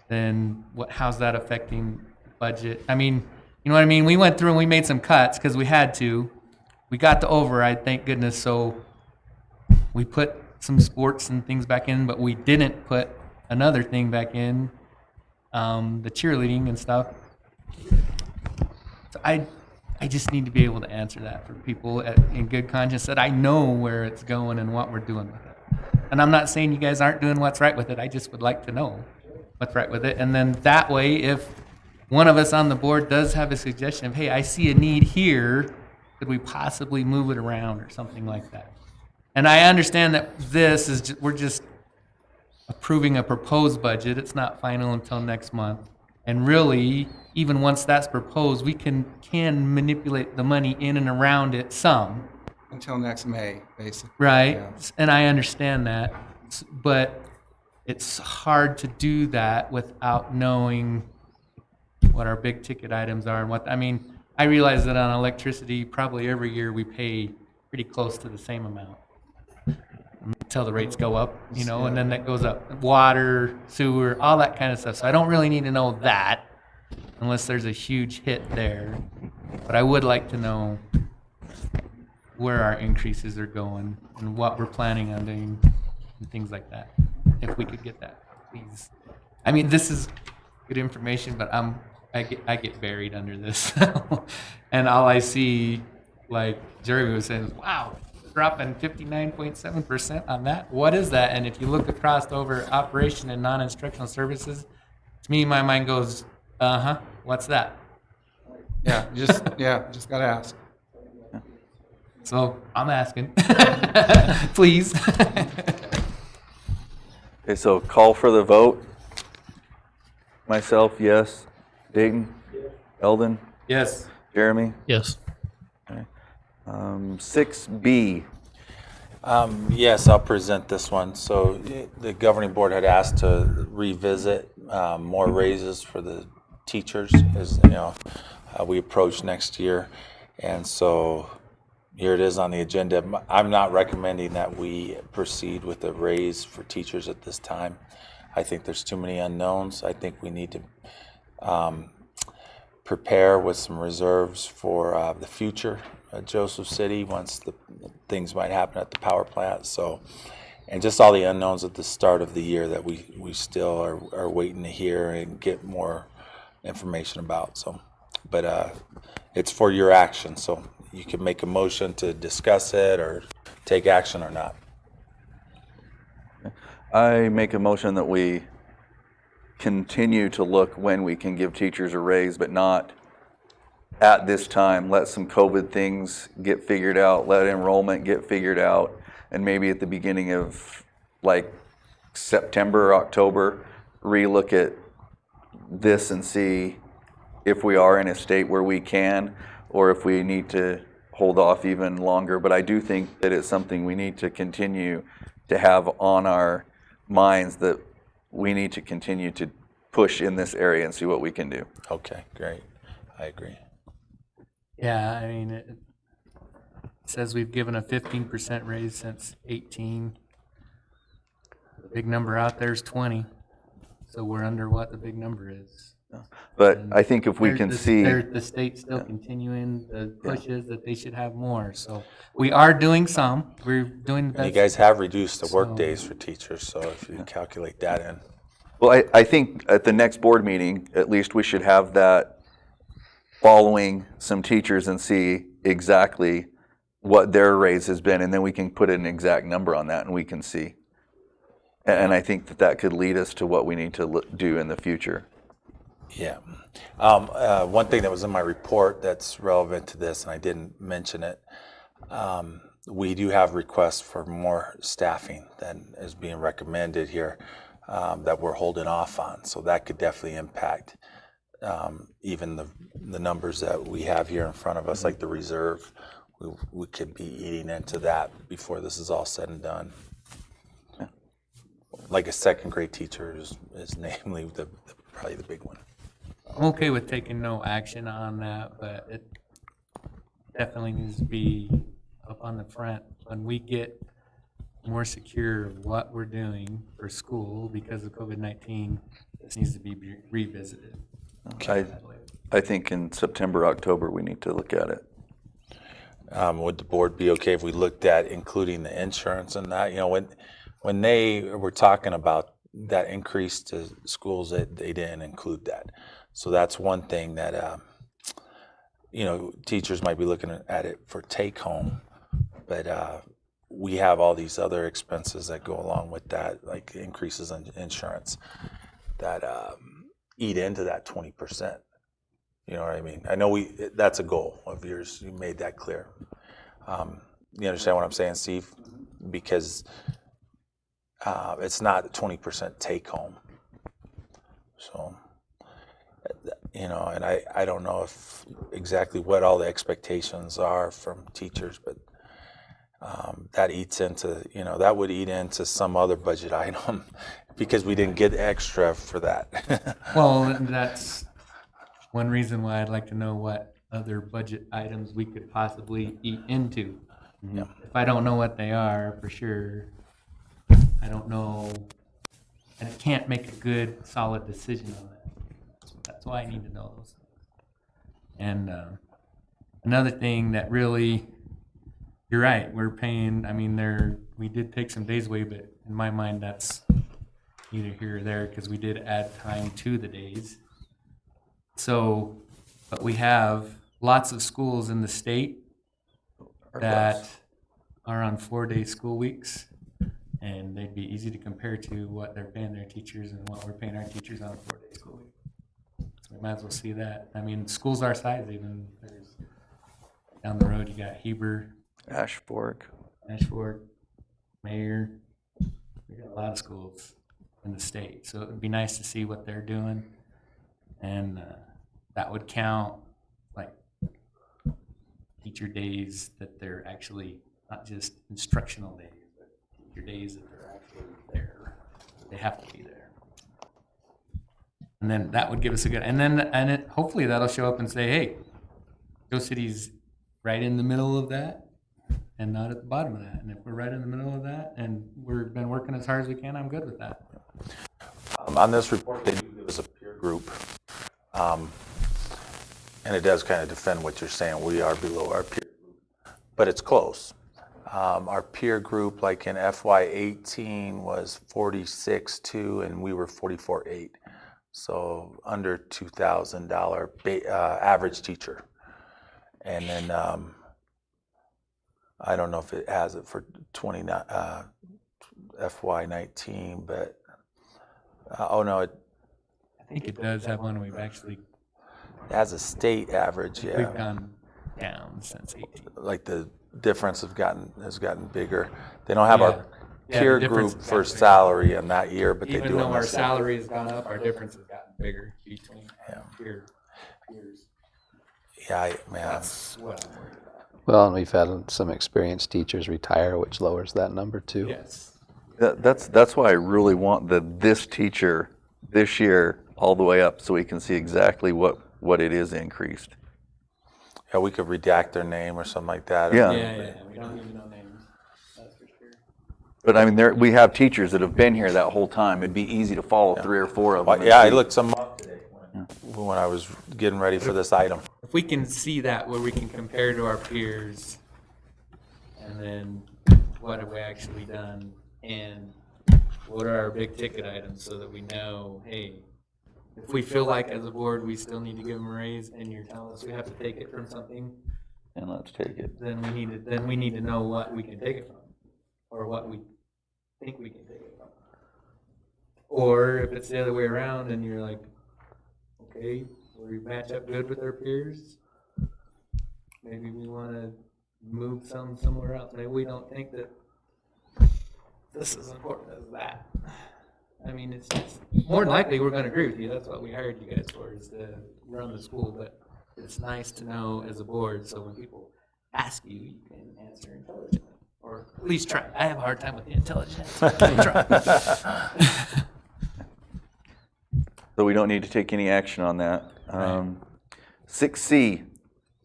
then how's that affecting budget? I mean, you know what I mean? We went through and we made some cuts because we had to. We got the override, thank goodness. So we put some sports and things back in, but we didn't put another thing back in, the cheerleading and stuff. So I just need to be able to answer that for people in good conscience, that I know where it's going and what we're doing with it. And I'm not saying you guys aren't doing what's right with it. I just would like to know what's right with it. And then that way, if one of us on the board does have a suggestion of, hey, I see a need here, could we possibly move it around or something like that? And I understand that this is, we're just approving a proposed budget. It's not final until next month. And really, even once that's proposed, we can manipulate the money in and around it some. Until next May, basically. Right, Yeah. and I understand that, but it's hard to do that without knowing what our big ticket items are and what, I mean, I realize that on electricity, probably every year we pay pretty close to the same amount until the rates go up, you know, and then that goes up. Water, sewer, all that kind of stuff. So I don't really need to know that unless there's a huge hit there. But I would like to know where our increases are going and what we're planning on doing and things like that. If we could get that, please. I mean, this is good information, but I get buried under this. And all I see, like Jeremy was saying, is, wow, dropping 59.7% on that. What is that? And if you look across over operation and non-instructional services, to me, my mind goes, what's that? Just gotta ask. So I'm asking, please. Okay, so call for the vote. Myself, yes. Dayton? Eldon? Yes. Jeremy? Yes. 6B. Yes, I'll present this one. So the governing board had asked to revisit more raises for the teachers as we approach next year. And so here it is on the agenda. I'm not recommending that we proceed with a raise for teachers at this time. I think there's too many unknowns. I think we need to prepare with some reserves for the future at Joseph City once the things might happen at the power plant. So, and just all the unknowns at the start of the year that we still are waiting to hear and get more information about. So, but it's for your action. So you can make a motion to discuss it or take action or not. I make a motion that we continue to look when we can give teachers a raise, but not at this time. Let some COVID things get figured out, let enrollment get figured out, and maybe at the beginning of like September or October, relook at this and see if we are in a state where we can, or if we need to hold off even longer. But I do think that it's something we need to continue to have on our minds, that we need to continue to push in this area and see what we can do. Okay, great. I agree. Yeah, I mean, it says we've given a 15% raise since 18. The big number out there is 20. So we're under what the big number is. But And I think if we can see, the state's still continuing the pushes that they should have more. So we are doing some. We're doing the And you best. guys have reduced the work So- days for teachers, so if you calculate that in. well, I think at the next board meeting, at least we should have that following some teachers and see exactly what their raise has been, and then we can put an exact number on that and we can see. And I think that could lead us to what we need to do in the future. Yeah. One thing that was in my report that's relevant to this, and I didn't mention it, we do have requests for more staffing than is being recommended here, that we're holding off on. So that could definitely impact even the numbers that we have here in front of us, like the reserve. We could be eating into that before this is all said and done. Like a second grade teacher is namely probably the big one. I'm okay with taking no action on that, but it definitely needs to be up on the front when we get more secure of what we're doing for school because of COVID-19. This needs to be revisited. I think in September, October, we need to look at it. Would the board be okay if we looked at including the insurance and that? When they were talking about that increase to schools, they didn't include that. So that's one thing that teachers might be looking at it for take home, but we have all these other expenses that go along with that, like increases in insurance that eat into that 20%. You know what I mean? I know that's a goal of yours. You made that clear. You understand what I'm saying, Steve? Because it's not a 20% take home. So, and I don't know if exactly what all the expectations are from teachers, but that eats into, that would eat into some other budget item because we didn't get extra for that. Well, that's one reason why I'd like to know what other budget items we could possibly eat into. Yeah. If I don't know what they are, for sure, I don't know, and I can't make a good, solid decision on that. That's why I need to know those things. And another thing that really, you're right, we're paying, we did take some days away, but in my mind, that's neither here or there because we did add time to the days. So, but we have lots of schools in the state that are on 4-day school weeks, and they'd be easy to compare to what they're paying their teachers and what we're paying our teachers on a 4-day school week. So we might as well see that. I mean, schools our size, even there's down the road, you got Heber, Ashfork. Mayor. We got a lot of schools in the state, so it would be nice to see what they're doing, and that would count like teacher days that they're actually not just instructional days, but teacher days that they're actually there. They have to be there, and then that would give us a good. And hopefully that'll show up and say, hey, Go City's right in the middle of that, and not at the bottom of that. And if we're right in the middle of that, and we've been working as hard as we can, I'm good with that. On this report, they do give us a peer group, and it does kind of defend what you're saying. We are below our peer group, but it's close. Our peer group, like in FY18, was 46.2, and we were 44.8. So under $2,000 average teacher. And then I don't know if it has it for FY19, but oh no, it I think it does have one we've actually has a state average. Yeah, we've gone down since 18. Like the difference has gotten bigger. They don't have our peer group for salary in that year, but they do. Even though our salary has gone up, our difference has gotten bigger between peers. Yeah, man. That's what I'm worried about. Well, and we've had some experienced teachers retire, which lowers that number too. Yes. That's why I really want this teacher this year all the way up, so we can see exactly what it is increased. Yeah, we could redact their name or something like that. Yeah. Yeah. We don't even know names. That's for sure. But I mean, we have teachers that have been here that whole time. It'd be easy to follow 3 or 4 of them. Yeah, I looked some up today when I was getting ready for this item. If we can see that where we can compare to our peers, and then what have we actually done, and what are our big ticket items, so that we know, hey, if we feel like as a board we still need to give them a raise, and you're telling us we have to take it from something, And let's take it. then we need to know what we can take it from, or what we think we can take it from. Or if it's the other way around and you're like, okay, we match up good with our peers, maybe we want to move some somewhere else. Maybe we don't think that this is important as that. I mean, it's more than likely we're going to agree with you. That's what we hired you guys for, is to run the school. But it's nice to know as a board, so when people ask you, you can answer intelligently, or at least try. I have a hard time with the intelligence. Try. So we don't need to take any action on that. 6C,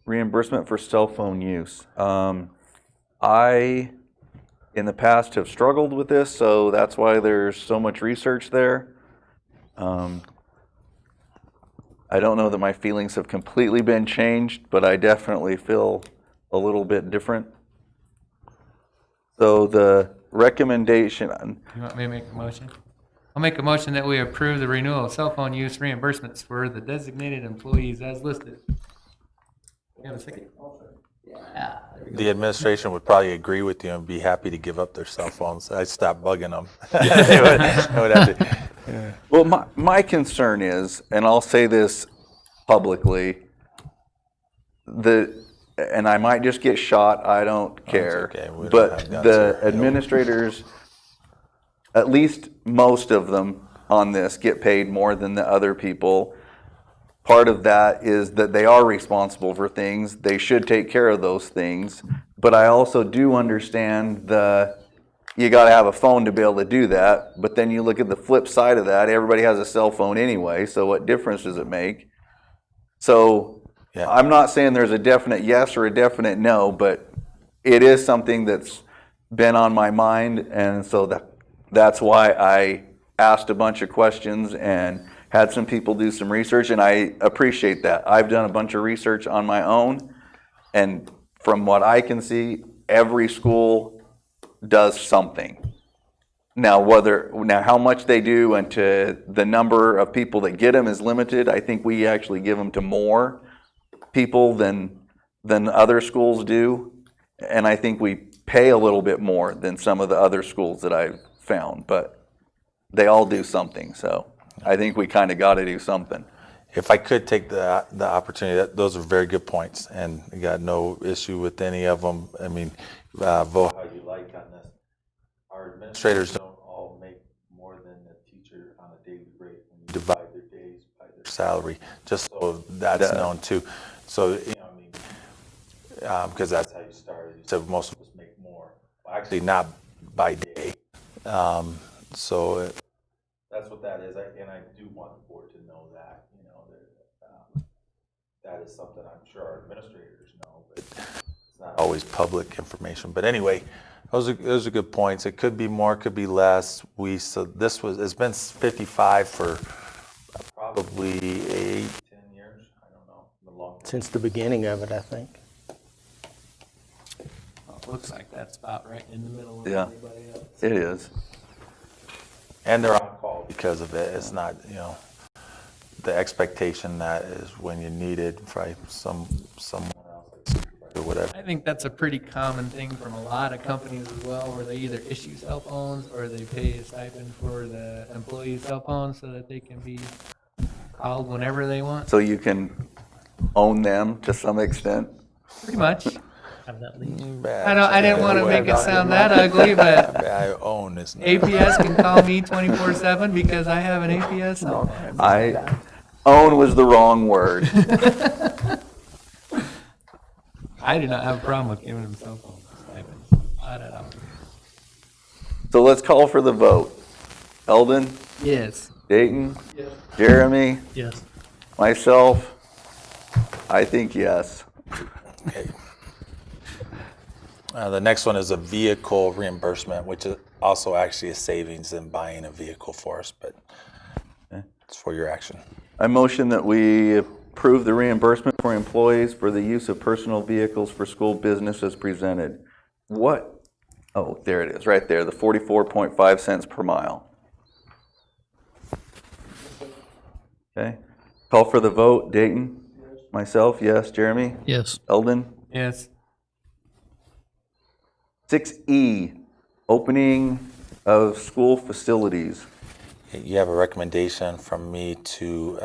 reimbursement for cell phone use. I, in the past, have struggled with this, so that's why there's so much research there. I don't know that my feelings have completely been changed, but I definitely feel a little bit different. So the recommendation. You want me to make a motion? I'll make a motion that we approve the renewal of cell phone use reimbursements for the designated employees as listed. You have a second? Yeah. The administration would probably agree with you and be happy to give up their cell phones. I stopped bugging them. They would have to, yeah. Well, my concern is, and I'll say this publicly, and I might just get shot, I don't care, okay. We don't but have guns the here. administrators, at least most of them on this, get paid more than the other people. Part of that is that they are responsible for things. They should take care of those things. But I also do understand you got to have a phone to be able to do that. But then you look at the flip side of that, everybody has a cell phone anyway, so what difference does it make? So Yeah. I'm not saying there's a definite yes or a definite no, but it is something that's been on my mind, and so that's why I asked a bunch of questions and had some people do some research, and I appreciate that. I've done a bunch of research on my own, and from what I can see, every school does something. Now, how much they do and to the number of people that get them is limited. I think we actually give them to more people than other schools do, and I think we pay a little bit more than some of the other schools that I've found, but they all do something. So I think we kind of got to do something. If I could take the opportunity, those are very good points, and I got no issue with any of them. I mean, vote how you like on this. Our administrators don't all make more than the teacher on a daily rate when you divide their days by their salary, just so that's known too. So, you know, I mean, because that's how you started. You said most of us make more. Well, actually, not by day. So that's what that is, and I do want the board to know that. You know, that is something I'm sure our administrators know, but it's not always public information. But anyway, those are good points. It could be more, could be less. It's been 55 for probably 8-10 years. I don't know, the long. Since the beginning of it, I think. Well, it looks like that's about right in the middle of Yeah. everybody else. It is. And they're on call because of it. It's not, you know, the expectation that is when you need it by someone else or whatever. I think that's a pretty common thing from a lot of companies as well, where they either issue cell phones or they pay a stipend for the employee's cell phone so that they can be called whenever they want. So you can own them to some extent. Pretty much. Have that lead. I didn't want to make it sound that ugly, but I own this. APS can call me 24/7 because I have an APS cell phone. Own was the wrong word. I do not have a problem with giving them cell phone stipends. I don't know. So let's call for the vote. Eldon, Yes. Dayton, Jeremy, Yes. myself, I think yes. Okay. The next one is a vehicle reimbursement, which is also actually a savings in buying a vehicle for us, but it's for your action. I motion that we approve the reimbursement for employees for the use of personal vehicles for school business as presented. What? Oh, there it is, right there, the 44.5 cents per mile. Okay. Call for the vote. Dayton? Myself, yes. Jeremy? Yes. Eldon? Yes. 6E, opening of school facilities. You have a recommendation from me to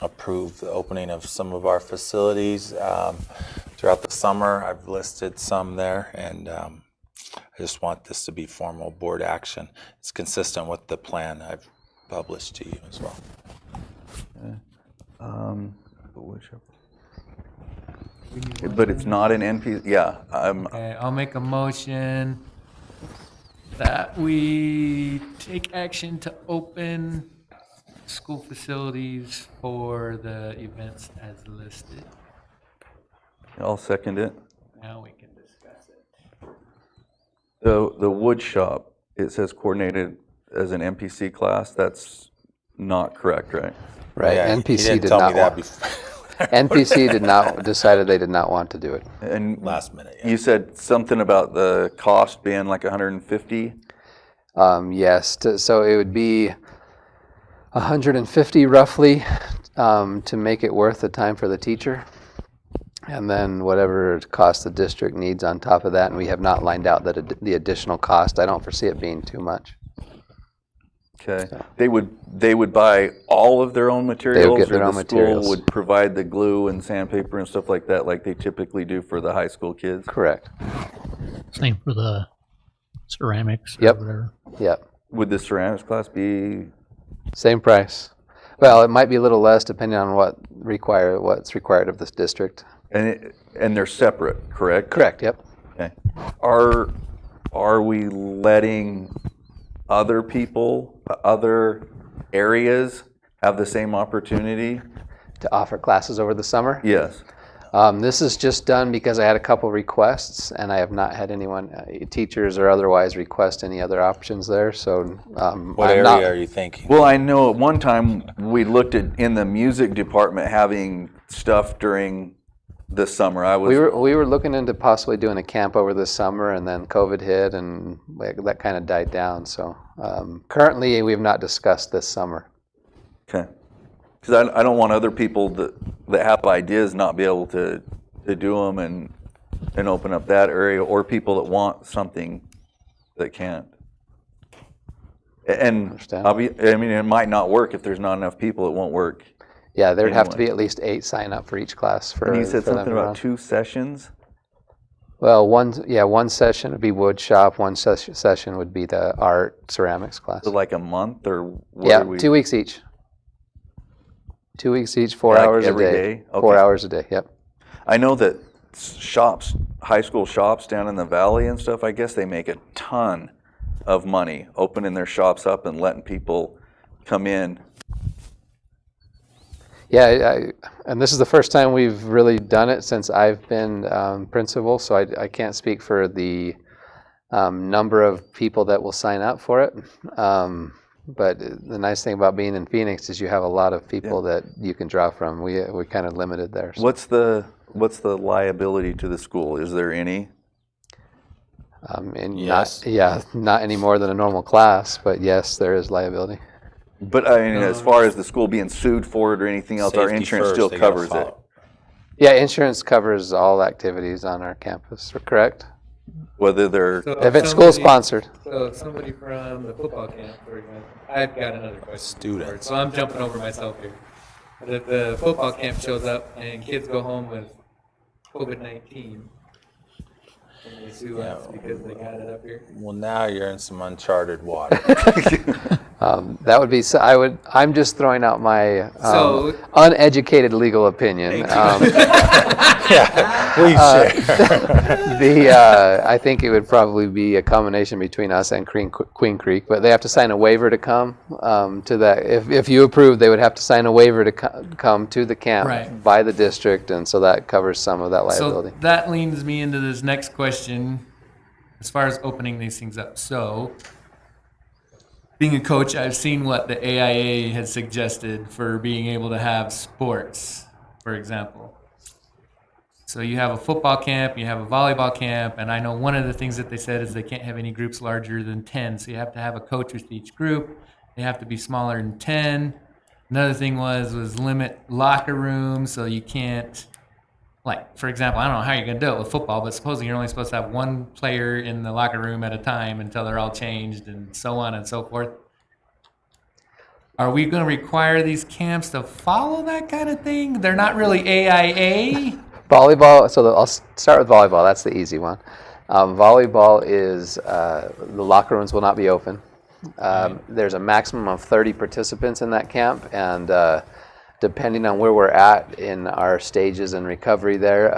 approve the opening of some of our facilities throughout the summer. I've listed some there, and I just want this to be formal board action. It's consistent with the plan I've published to you as well. But it's not an NP, yeah. Okay, I'll make a motion that we take action to open school facilities for the events as listed. I'll second it. Now we can discuss it. The wood shop, it says coordinated as an MPC class. That's not correct, right? Right, Yeah, he NPC didn't did tell me not that want, before. NPC did not, decided they did not want to do it. And Last minute, yeah. you said something about the cost being like 150? Yes, so it would be 150 roughly to make it worth the time for the teacher. And then whatever cost the district needs on top of that, and we have not lined out the additional cost. I don't foresee it being too much. Okay. They would buy all of their own materials, get their or own the materials. school would provide the glue and sandpaper and stuff like that, like they typically do for the high school kids? Correct. Same for the ceramics or Yep. whatever. Yep. Would the ceramics class be? Same price. Well, it might be a little less depending on what's required of this district. And they're separate, correct? Correct. Yep. Okay. Are we letting other people, other areas have the same opportunity? To offer classes over the summer. Yes. This is just done because I had a couple requests, and I have not had anyone, teachers or otherwise, request any other options there. So, What area are you thinking? Well, I know at one time we looked at in the music department having stuff during the summer. We were looking into possibly doing a camp over the summer, and then COVID hit, and that kind of died down. So currently, we have not discussed this summer. Okay. Because I don't want other people that have ideas not be able to do them, and and open up that area, or people that want something that can't. And Understand. I mean, it might not work if there's not enough people. It won't work. Yeah, there'd have to Anyway. be at least 8 sign up for each class for. And you said for them something to about run. 2 sessions. Well, one session would be wood shop. One session would be the art ceramics class. So like a month, or what Yeah, are we? 2 weeks each. 2 weeks each, 4 Like hours a every day. day? 4 Okay. hours a day. Yep. I know that shops, high school shops down in the valley and stuff, I guess they make a ton of money opening their shops up and letting people come in. Yeah, and this is the first time we've really done it since I've been principal, so I can't speak for the number of people that will sign up for it. But the nice thing about being in Phoenix is you have a lot of people that you can draw from. We're kind of limited there. So. What's the liability to the school? Is there any? And Yes. not any more than a normal class, but yes, there is liability. But I mean, as far as the school being sued for it or anything else, our Safety insurance first, still they gotta covers it. follow. Yeah, insurance covers all activities on our campus, correct? Whether they're, So If it's school sponsored. So somebody from the football camp, for example, I've got another question. Students. So I'm jumping over myself here. But if the football camp shows up and kids go home with COVID-19, and they sue us because they got it up here? Well, now you're in some uncharted water. That would be. So I'm just throwing out my So- uneducated legal opinion. Please share. I think it would probably be a combination between us and Queen Creek, but they have to sign a waiver to come to that. If you approve, they would have to sign a waiver to come to the camp Right. by the district, and so that covers some of that liability. So that leads me into this next question as far as opening these things up. So, being a coach, I've seen what the AIA has suggested for being able to have sports, for example. So you have a football camp, you have a volleyball camp, and I know one of the things that they said is they can't have any groups larger than 10. So you have to have a coach with each group. They have to be smaller than 10. Another thing was limit locker rooms, so you can't, like, for example, I don't know how you're going to do it with football, but supposing you're only supposed to have one player in the locker room at a time until they're all changed and so on and so forth. Are we going to require these camps to follow that kind of thing? They're not really AIA. Volleyball, so I'll start with volleyball. That's the easy one. Volleyball is, the locker rooms will not be open. There's a maximum of 30 participants in that camp, and depending on where we're at in our stages and recovery there,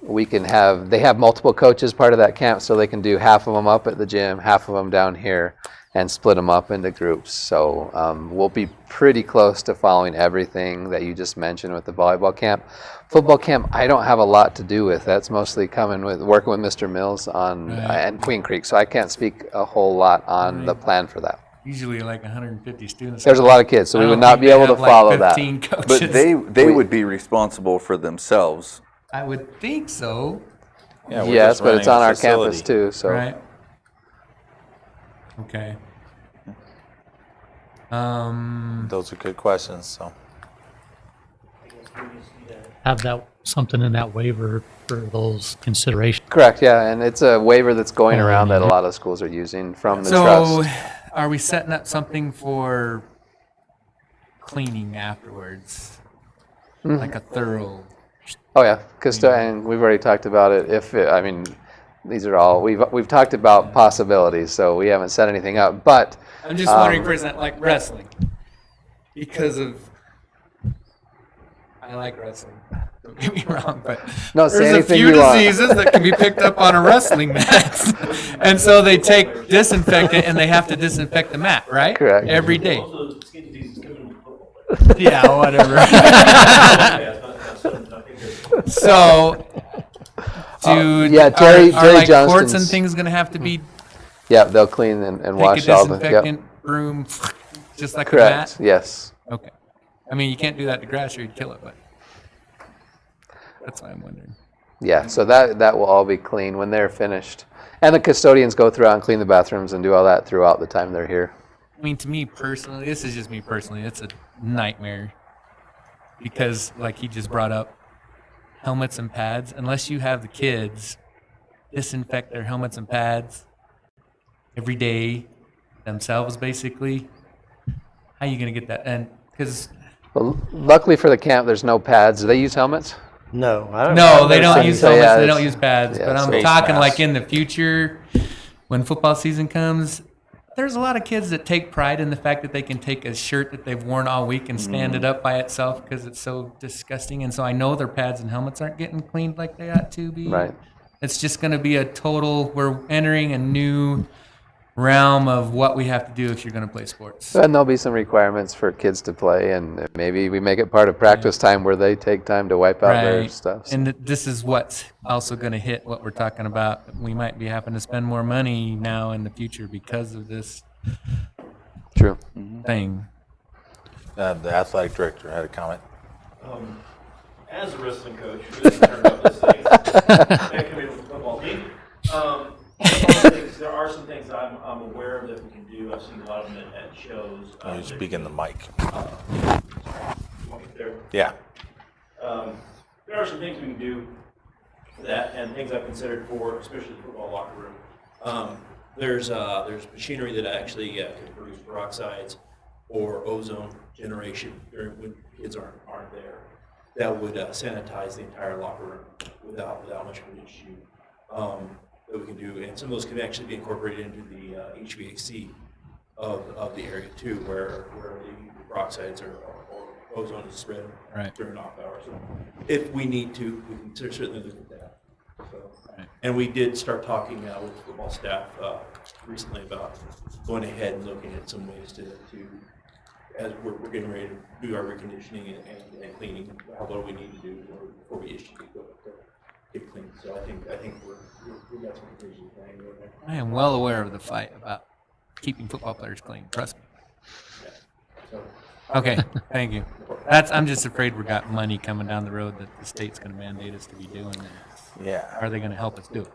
they have multiple coaches part of that camp, so they can do half of them up at the gym, half of them down here, and split them up into groups. So we'll be pretty close to following everything that you just mentioned with the volleyball camp. Football camp, I don't have a lot to do with. That's mostly working with Mr. Mills on and Queen Creek, so I can't speak a whole lot on the plan for that. Usually like 150 students. There's a lot of kids, so we would not be able to follow that. 15 coaches. but they would be responsible for themselves. I would think so. Yeah, we're Yes, just but it's running on a our campus facility. too, so. Right. Okay. Those are good questions, so. Have that, something in that waiver for those considerations. Correct, yeah, and it's a waiver that's going around that a lot of schools are using from the So, trust. are we setting up something for cleaning afterwards? Like a thorough. Oh yeah, and we've already talked about it. These are all we've talked about possibilities, so we haven't set anything up. But I'm just wondering, for example, like wrestling, because of. I like wrestling. Don't get me wrong, but No, say there's a anything few you want. diseases that can be picked up on a wrestling mat, and so they take disinfectant and they have to disinfect the mat, right? Correct. Every day. Yeah, whatever. So, yeah, Terry are like courts Johnston's- and things going to have to be yeah, they'll clean and take a wash all the. disinfectant broom, just like Correct. the mat? Yes. Okay. I mean, you can't do that to grass or you'd kill it, but that's why I'm wondering. Yeah, so that will all be clean when they're finished, and the custodians go throughout and clean the bathrooms and do all that throughout the time they're here. I mean, to me personally, this is just me personally, it's a nightmare because, like he just brought up, helmets and pads unless you have the kids disinfect their helmets and pads every day themselves, basically. How are you going to get that? And because Well, luckily for the camp, there's no pads. Do they use helmets? No, I don't. no, I've they never don't seen use so, anything. helmets. yeah, They don't it's- use pads. yeah, But I'm so- talking Face like masks. in the future, when football season comes. There's a lot of kids that take pride in the fact that they can take a shirt that they've worn all week and stand it up by itself because it's so disgusting. And so I know their pads and helmets aren't getting cleaned like they ought to be. Right. It's just going to be a total, we're entering a new realm of what we have to do if you're going to play sports. And there'll be some requirements for kids to play, and maybe we make it part of practice time where they take time to wipe out their stuff. And this is what's also going to hit what we're talking about. We might be having to spend more money now in the future because of this True. thing. The athletic director had a comment. As a wrestling coach, who doesn't care about this thing, that coming with the football team, there are some things that I'm aware of that we can do. I've seen a lot of them at shows. You speak in the mic. There. Yeah. There are some things we can do for that, and things I've considered for, especially the football locker room. There's machinery that actually can produce peroxides or ozone generation during when kids aren't there. That would sanitize the entire locker room without much of an issue. That we can do, and some of those can actually be incorporated into the HVAC of the area too, where the peroxides or ozone is spread during off hours. So if we need to, we can certainly look at that. So, and we did start talking with the football staff recently about going ahead and looking at some ways to as we're getting ready to do our reconditioning and cleaning, what do we need to do before we issue to get clean. So I think we got some contingency planning going there. I am well aware of the fight about keeping football players clean. Trust me. Yeah. So, Okay, thank you. I'm just afraid we got money coming down the road that the state's going to mandate us to be doing. And Yeah. are they going to help us do it?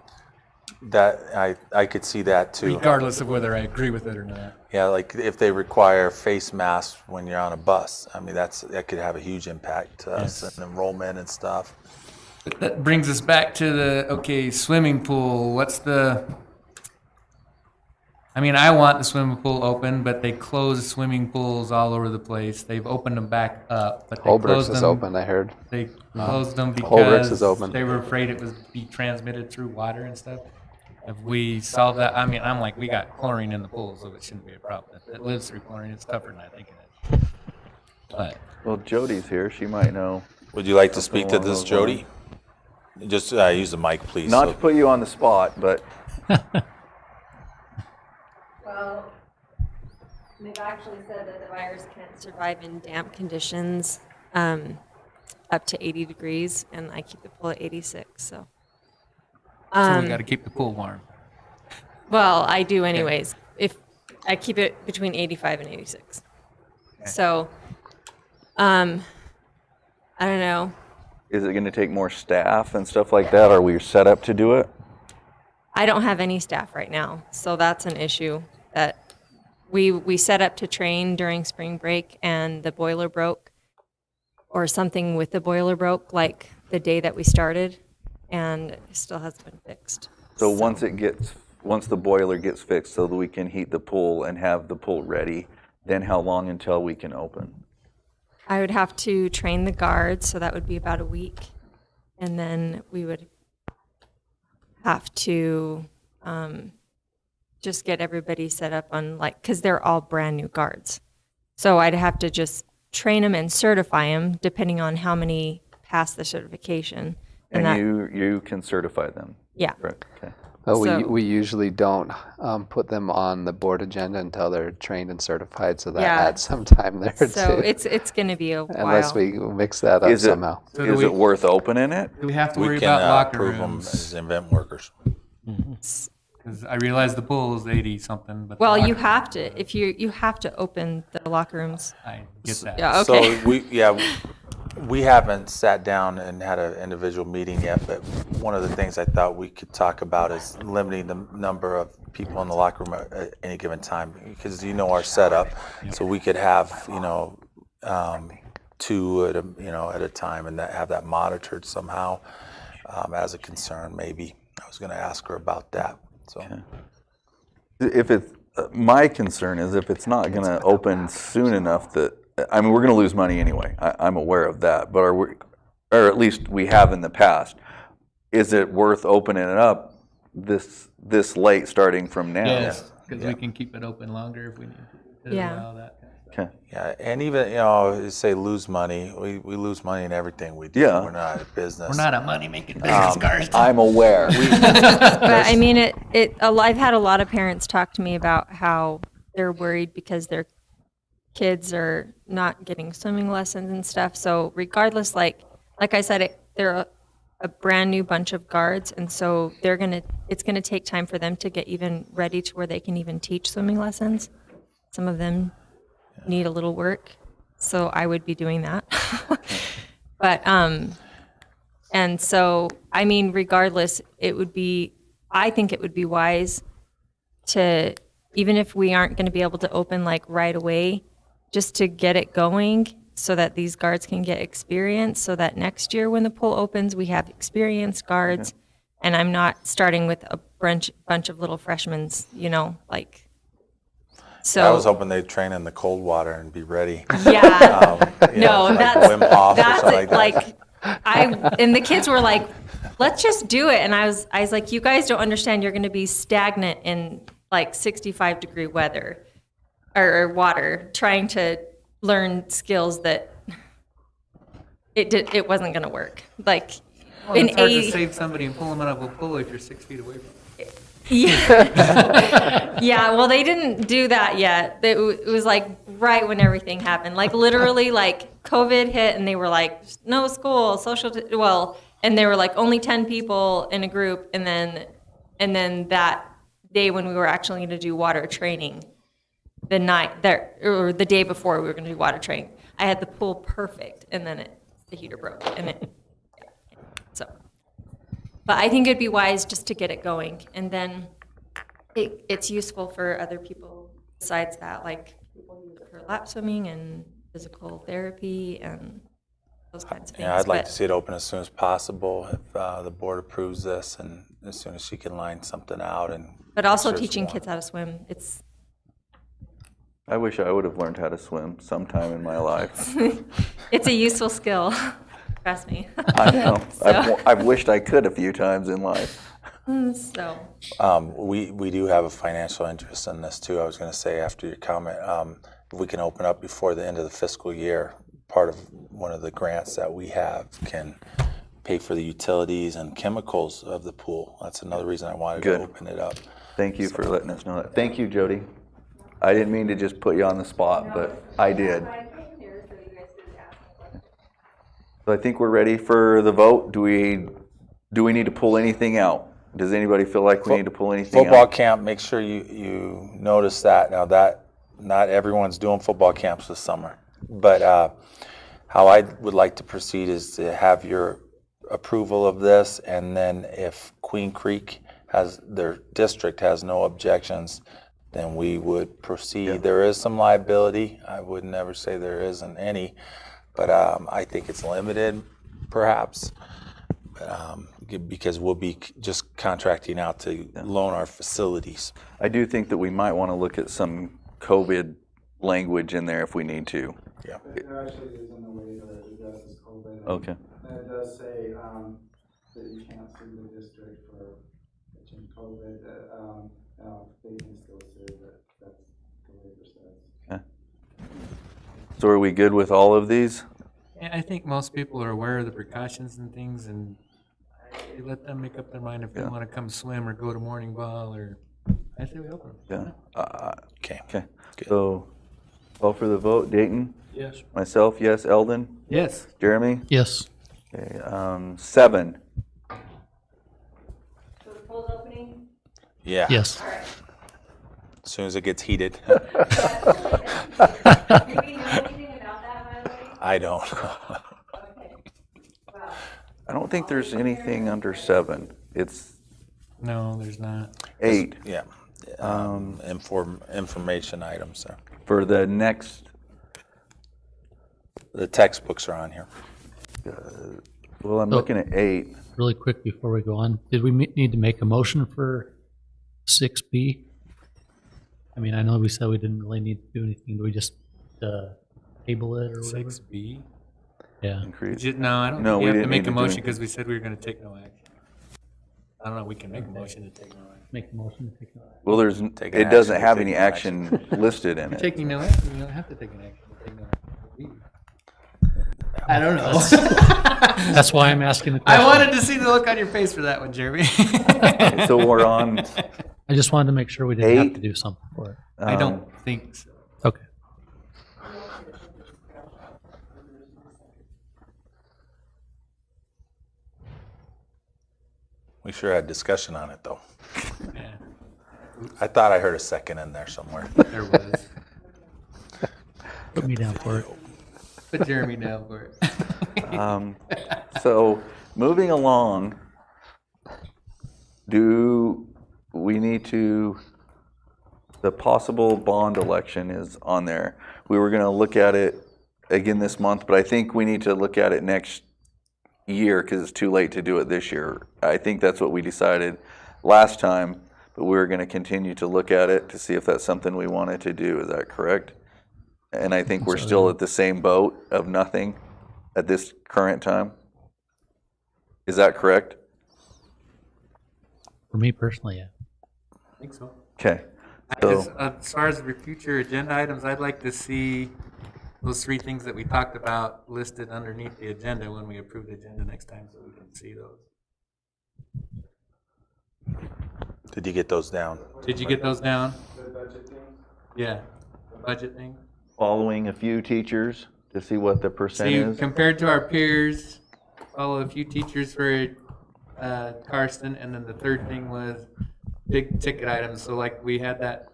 That I could see that too. Regardless of whether I agree with it or not. Yeah, like if they require face masks when you're on a bus, I mean that could have a huge impact to us and enrollment and stuff. But that brings us back to the swimming pool. I want the swimming pool open, but they close swimming pools all over the place. They've opened them back up, but they Holbrook's closed is them. open, I heard. They closed them Holbrook's is because open. they were afraid it was be transmitted through water and stuff. If we solve that, I'm like, we got chlorine in the pool, so it shouldn't be a problem. If it lives through chlorine, it's tougher than I think it is. But Well, Jody's here. She might know. Would you like to speak to along this, those Jody? Just use the mic, please. Not to put you on the spot, but Well, they've actually said that the virus can't survive in damp conditions up to 80 degrees, and I keep the pool at 86, so. so we got to keep the pool warm. Well, I do anyways. If I keep it between 85 and 86. So, I don't know. is it going to take more staff and stuff like that? Are we set up to do it? I don't have any staff right now, so that's an issue that we set up to train during spring break, and the boiler broke, or something with the boiler broke, like the day that we started, and it still hasn't been fixed. So once the boiler gets fixed so that we can heat the pool and have the pool ready, then how long until we can open? I would have to train the guards, so that would be about a week, and then we would have to just get everybody set up on, because they're all brand new guards. So I'd have to just train them and certify them, depending on how many pass the certification. And that- you can certify them? Yeah. Correct, okay. Oh, So- we usually don't put them on the board agenda until they're trained and certified, so that Yeah. adds some time there too. So it's going to be a while. Unless we mix that up Is it, somehow. So do is we- it worth opening it? Do we have to We worry can about locker approve them rooms? as event workers. Because I realize the pool is 80 something, but the Well, you locker- have to, if you have to open the locker rooms. I get that. Yeah, okay. So we haven't sat down and had an individual meeting yet, but one of the things I thought we could talk about is limiting the number of people in the locker room at any given time, because our setup, so we could have, two at a time, and have that monitored somehow as a concern. Maybe I was going to ask her about that. So, If it's, my concern is if it's not going to open soon enough that, I mean, we're going to lose money anyway. I'm aware of that, but or at least we have in the past. Is it worth opening it up this late, starting from now? Yes, because we can keep it open longer if we need to Yeah. allow that kind of stuff. Okay. yeah, and even say lose money. We lose money in everything we do. Yeah. We're not a business. We're not a money-making business, guys. I'm aware. But I mean, I've had a lot of parents talk to me about how they're worried because their kids are not getting swimming lessons and stuff. So regardless, like I said, they're a brand new bunch of guards, and so it's gonna take time for them to get even ready to where they can even teach swimming lessons. Some of them need a little work, so I would be doing that. But and so I mean, regardless, I think it would be wise to, even if we aren't going to be able to open like right away, just to get it going so that these guards can get experience, so that next year when the pool opens, we have experienced guards, and I'm not starting with a bunch of little freshmen, like. So I was hoping they'd train in the cold water and be ready. Yeah, no, like that's Wim Hof or that's something it, like that. and the kids were like, let's just do it, and I was like, you guys don't understand, you're going to be stagnant in like 65-degree weather or water, trying to learn skills that it wasn't going to work. Like Well, in it's hard to 80 save somebody and pull them out of a pool if you're 6 feet away from them. Yeah. Yeah, well, they didn't do that yet. It was like right when everything happened. Like literally, like COVID hit, and they were like, no school, and they were like only 10 people in a group, and then that day when we were actually going to do water training, the day before we were going to do water training, I had the pool perfect, and then the heater broke, so. But I think it'd be wise just to get it going, and then it's useful for other people besides that, like people use it for lap swimming and physical therapy and those kinds of things. Yeah, I'd like to see it open as soon as possible if the board approves this, and as soon as she can line something out. But also make sure it's teaching warm. kids how to swim. It's I wish I would have learned how to swim sometime in my life. it's a useful skill. Trust me. I know. So. I've wished I could a few times in life. So. We do have a financial interest in this too. I was going to say after your comment, if we can open up before the end of the fiscal year, part of one of the grants that we have can pay for the utilities and chemicals of the pool. That's another reason I wanted Good. to open it up. Thank you for letting us know that. Thank you, Jody. I didn't mean to just put you on the spot, but I did. So I think we're ready for the vote. Do we need to pull anything out? Does anybody feel like we need to pull anything Football out? camp, make sure you notice that. Now that not everyone's doing football camps this summer, but how I would like to proceed is to have your approval of this, and then if Queen Creek their district has no objections, then we would proceed. Yeah. There is some liability. I would never say there isn't any, but I think it's limited, perhaps, because we'll be just contracting out to loan our facilities. I do think that we might want to look at some COVID language in there if we need to. Yeah. There actually isn't a way to address this COVID. Okay. And it does say that you can't sue the district for catching COVID. They can still sue, but that's the waiver says. Okay. So are we good with all of these? Yeah, I think most people are aware of the precautions and things, and you let them make up their mind if they want to come swim or go to morning ball, or I say we open them. Yeah. Okay. Okay. Good. So, call for the vote. Dayton? Yes. Myself, yes. Eldon? Yes. Jeremy? Yes. Okay. 7. So the pool's opening? Yeah. Yes. As soon as it gets heated. Do we know anything about that, by the way? I don't. Okay. Wow. I don't think there's anything under 7. It's No, there's not. 8 Yeah. Information items there. for the next The textbooks are on here. Well, I'm Oh. looking at 8. Really quick before we go on, did we need to make a motion for 6B? I mean, I know we said we didn't really need to do anything. Do we just table it or whatever? 6B? Yeah. Increase. No, I don't No, think we we have to didn't make need a to do motion anything. because we said we were going to take no action. I don't know, we can make a motion to take no action. Make a motion to take no action. Well, Take an it doesn't action, have take any no action listed in it. Taking no action, you don't have to take an action to take no action. I don't know. That's why I'm asking the I question. wanted to see the look on your face for that one, Jeremy. So we're on, I just wanted to make sure we didn't have 8. to do something for it. I don't think so. Okay. We sure had discussion on it, though. Yeah, I thought I heard a second in there somewhere. there was. Put me down for it. Put Jeremy down for it. So moving along, do we need to, the possible bond election is on there. We were going to look at it again this month, but I think we need to look at it next year because it's too late to do it this year. I think that's what we decided last time, but we're going to continue to look at it to see if that's something we wanted to do. Is that correct? And I think we're still at the same boat of nothing at this current time. Is that correct? For me personally, yeah. I think so. Okay. Just, So, as far as the future agenda items, I'd like to see those 3 things that we talked about listed underneath the agenda when we approve the agenda next time so we can see those. Did you get those down? Did you get those down? Yeah, the budget thing. following a few teachers to see what the percent See, is. compared to our peers, follow a few teachers for Karsten, and then the third thing was big ticket items. So like we had that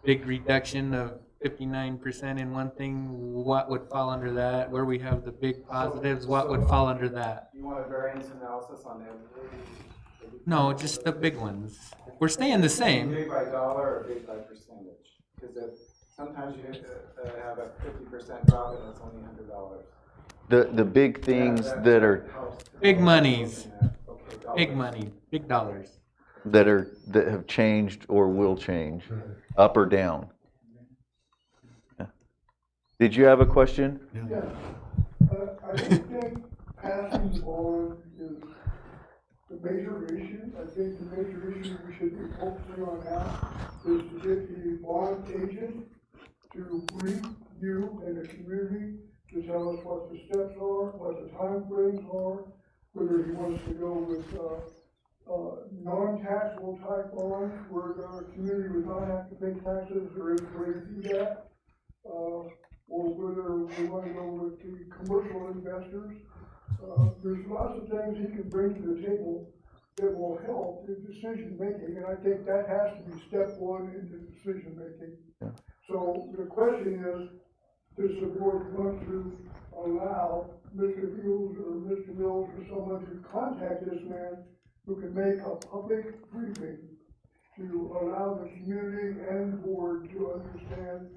big reduction of 59% in one thing, what would fall under that? Where we have the big positives, what would fall under that? You want a variance analysis on every? No, just the big ones. We're staying the same. Big by dollar or big by percentage? Because sometimes you have a 50% drop and it's only $100. The big things that are Big monies, big money, big dollars. that have changed or will change, up or down. Yeah. Did you have a question? Yeah. I think passing on is the major issue. I think the major issue we should be focusing on now is to get the bond agent to brief you and the community to tell us what the steps are, what the timeframes are, whether he wants to go with non-taxable type bonds where the community would not have to pay taxes or is way to do that, or whether we want to go with the commercial investors. There's lots of things he can bring to the table that will help in decision making, and I think that has to be step one into decision making. Yeah. So the question is, does the board want to allow Mr. Fields or Mr. Mills or someone to contact this man who can make a public briefing to allow the community and the board to understand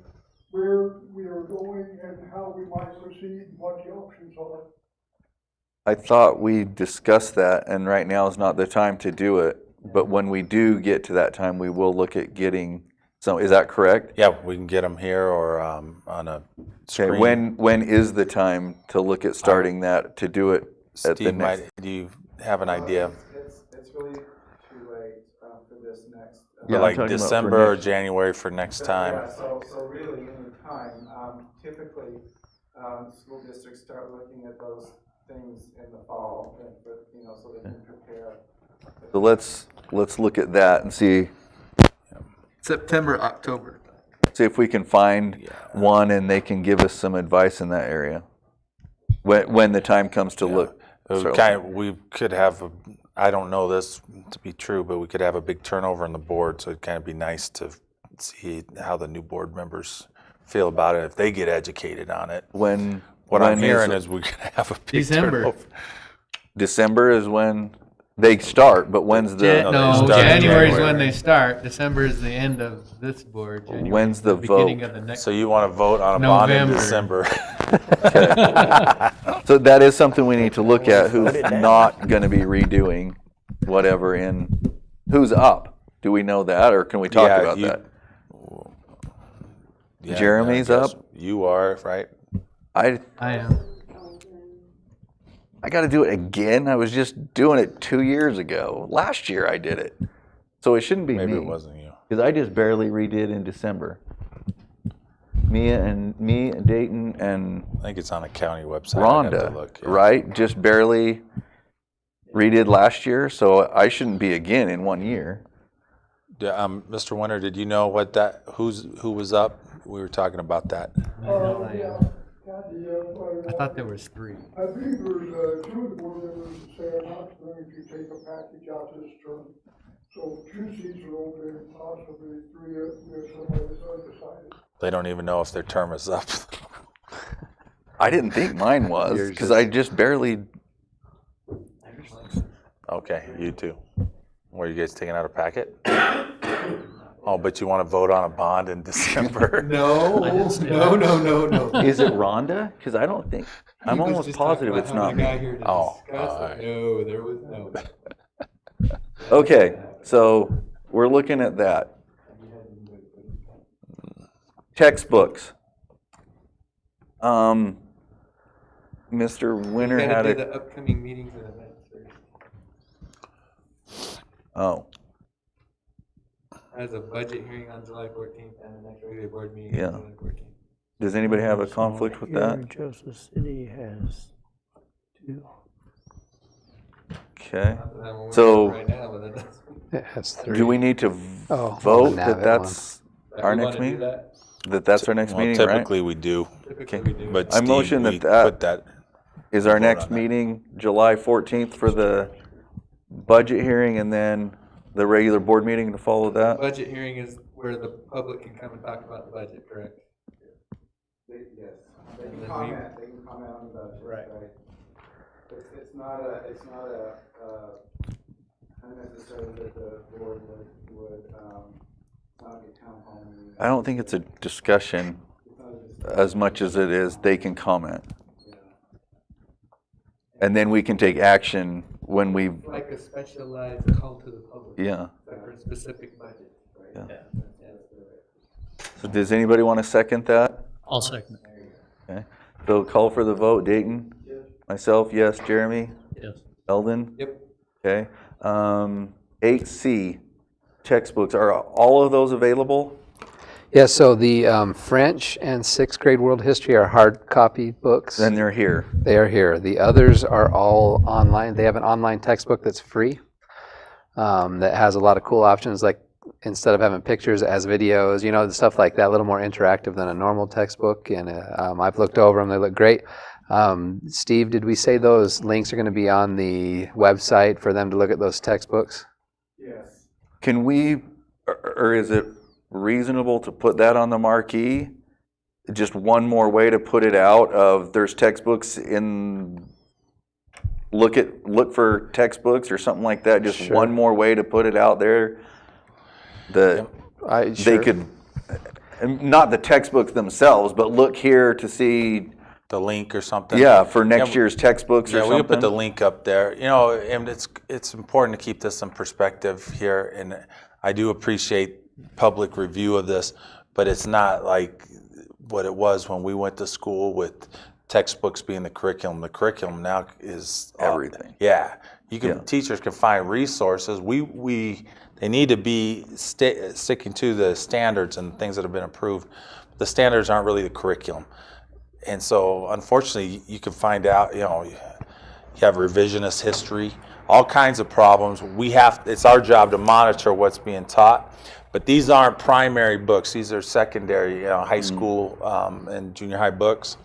where we are going and how we might proceed and what the options are? I thought we discussed that, and right now is not the time to do it. But when we do get to that time, we will look at getting some. Is that correct? Yeah, we can get them here or on a screen. Okay. When is the time to look at starting that to do it at the Steve, next? do you have an idea? It's really too late for this next. Yeah, I'm Like talking about for December or next- January for next time? Yeah, so really in the time, typically, school districts start looking at those things in the fall, so they can prepare. So let's look at that and see September, October. if we can find one and they can give us some advice in that area when the time comes to look. We could have, I don't know this to be true, but we could have a big turnover on the board, so it'd kind of be nice to see how the new board members feel about it, if they get educated on it. What I'm hearing is we're going to have a big December. turnover. December is when they start, but when's the No, they start in January is January. when they start. December is the end of this board. January When's is the beginning vote? of the next. So you want to vote on a bond in November. December? So that is something we need to look at, who's not going to be redoing whatever who's up? Do we know that, or can we talk about that? Yeah, Jeremy's I guess up? You are, right? I am. I got to do it again? I was just doing it 2 years ago. Last year I did it. So it shouldn't be Maybe me. it wasn't you. Because I just barely redid in December. Me and Dayton and I think it's on a county website. I'd have to Rhonda, look, yeah. right? Just barely redid last year, so I shouldn't be again in 1 year. Mr. Winter, did you know who was up? We were talking about that. Yeah. I thought there was 3. I think there's 2 of the board members that say are not going to take a package out this term. So 2 seats are open, possibly 3 if somebody is undecided. They don't even know if their term is up. I didn't think mine was, because I just barely. Okay, you too. Were you guys taking out a packet? Oh, but you want to vote on a bond in December? No. Is it Rhonda? Because I don't think, I'm almost positive it's not me. Oh, No, there was no. Okay, so we're looking at that. Textbooks. Mr. Winter We had gotta do a, the upcoming meetings and events first. oh, Has a budget hearing on July 14th and the next regular board meeting Yeah. on July 14th. does anybody have a conflict with that? Joseph City has 2. Okay, Not that I'm aware of So- right now, but that doesn't- It has 3. do we need to Oh, vote the that Navit that's that our we next wanna do meeting? that. That's our next well, meeting, right? typically we do, Typically Okay. we do. but I Steve, motion we that put that. Is our vote next on that. meeting July 14th for the budget hearing and then the regular board meeting to follow that? Budget hearing is where the public can come and talk about the budget, correct? Yes, they And can then comment, on the budget. Right. It's not unnecessary that the board would, not get town hall meeting. I don't think it's a discussion It's not a discussion. as much as it is they can comment. And then we can take action when we, Like a specialized call to the public. yeah. Like for a specific budget, right? Yeah. So does anybody want to second that? I'll second it. Okay. So call for the vote. Dayton? Myself, yes. Jeremy? Yes. Eldon? Yep. Okay. 8C, textbooks. Are all of those available? Yeah, so the French and 6th grade world history are hard copy books. Then they're here. They are here. The others are all online. They have an online textbook that's free that has a lot of cool options, like instead of having pictures, it has videos, stuff like that, a little more interactive than a normal textbook. And I've looked over them. They look great. Steve, did we say those links are going to be on the website for them to look at those textbooks? Yes. Can we, or is it reasonable to put that on the marquee? Just one more way to put it out of there's textbooks in, look for textbooks or something like that. Just Sure. one more way to put it out there. They Sure. could, not the textbooks themselves, but look here to see, The link or something. yeah, for next Yeah, year's textbooks or Yeah, we something. can put the link up there. And it's important to keep this in perspective here. And I do appreciate public review of this, but it's not like what it was when we went to school with textbooks being the curriculum. The curriculum now is Everything. Yeah, Yeah. Teachers can find resources. They need to be sticking to the standards and things that have been approved. The standards aren't really the curriculum. And so, unfortunately, you can find out, you have revisionist history, all kinds of problems. It's our job to monitor what's being taught, but these aren't primary books. These are secondary, high school and junior high books.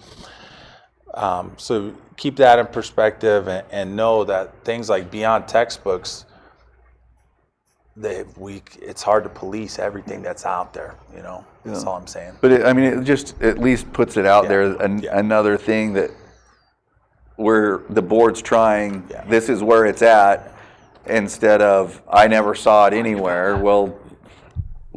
So keep that in perspective and know that things like beyond textbooks, it's hard to police everything that's out there, That's all I'm saying. But it just at least puts it out there, another thing that where the board's trying, this is where it's at, instead of, I never saw it anywhere. Well,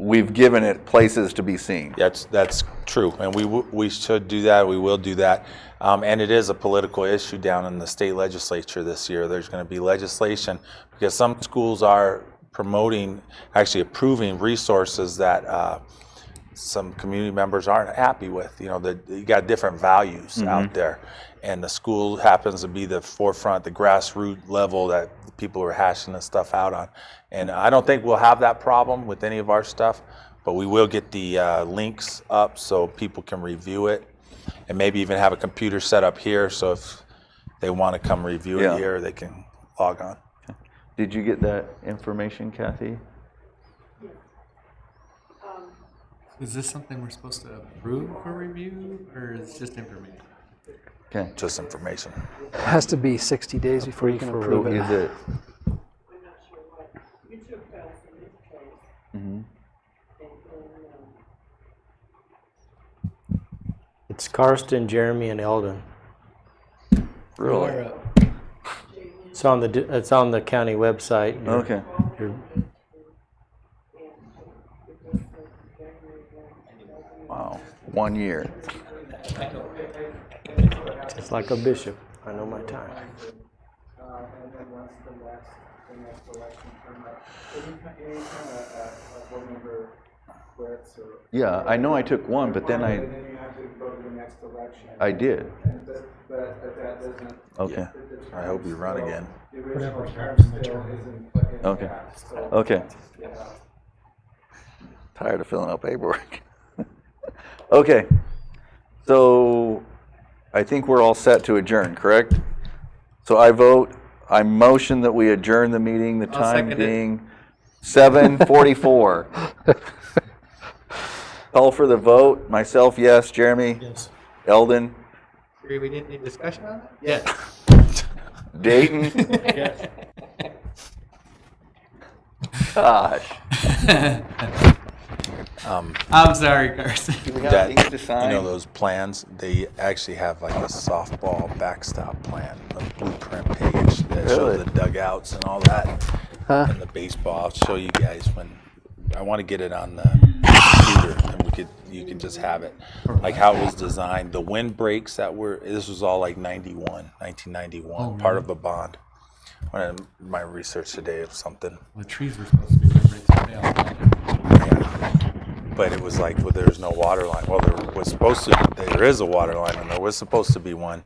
we've given it places to be seen. That's true, and we should do that. We will do that, and it is a political issue down in the state legislature this year. There's going to be legislation because some schools are promoting, actually approving resources that some community members aren't happy with. You know, that you got different values out there, and the school happens to be the forefront, the grassroots level that people are hashing this stuff out on. And I don't think we'll have that problem with any of our stuff, but we will get the links up so people can review it, and maybe even have a computer set up here so if they want to come review it here, they can log on. Did you get that information, Kathy? Is this something we're supposed to approve for review, or is it just information? Okay. Just information. It has to be 60 days before you can approve it. Is it? It's Karsten, Jeremy, and Eldon. Really? It's on the county website. Okay. Wow. 1 year. It's like a bishop. I know my time. And then once the next election comes up, any kind of board member quits or. Yeah, I know I took one, but then And then you have to go to the next election. I did. But that doesn't. Okay. I hope we run again. The original term still isn't put in. Okay. Okay. Tired of filling out paperwork. Okay. So I think we're all set to adjourn, correct? So I motion that we adjourn the meeting, the time second it. being 7:44. Call for the vote. Myself, yes. Jeremy? Yes. Eldon? Agree we didn't need discussion on that? Yes. Dayton? Yes. Gosh. I'm sorry, Carson. We got That, things to you sign? know, those plans, they actually have like a softball backstop plan, a blueprint page that Really? shows the dugouts and all that, and the baseball. I'll show you guys when, I want to get it on the computer, and you could just have it, like how it was designed. The windbreaks this was all like 1991, part of a bond. One of my research today of something. The trees were supposed to be windbreaks, but they all died. But it was like, well, there's no water line. Well, there is a water line, and there was supposed to be one.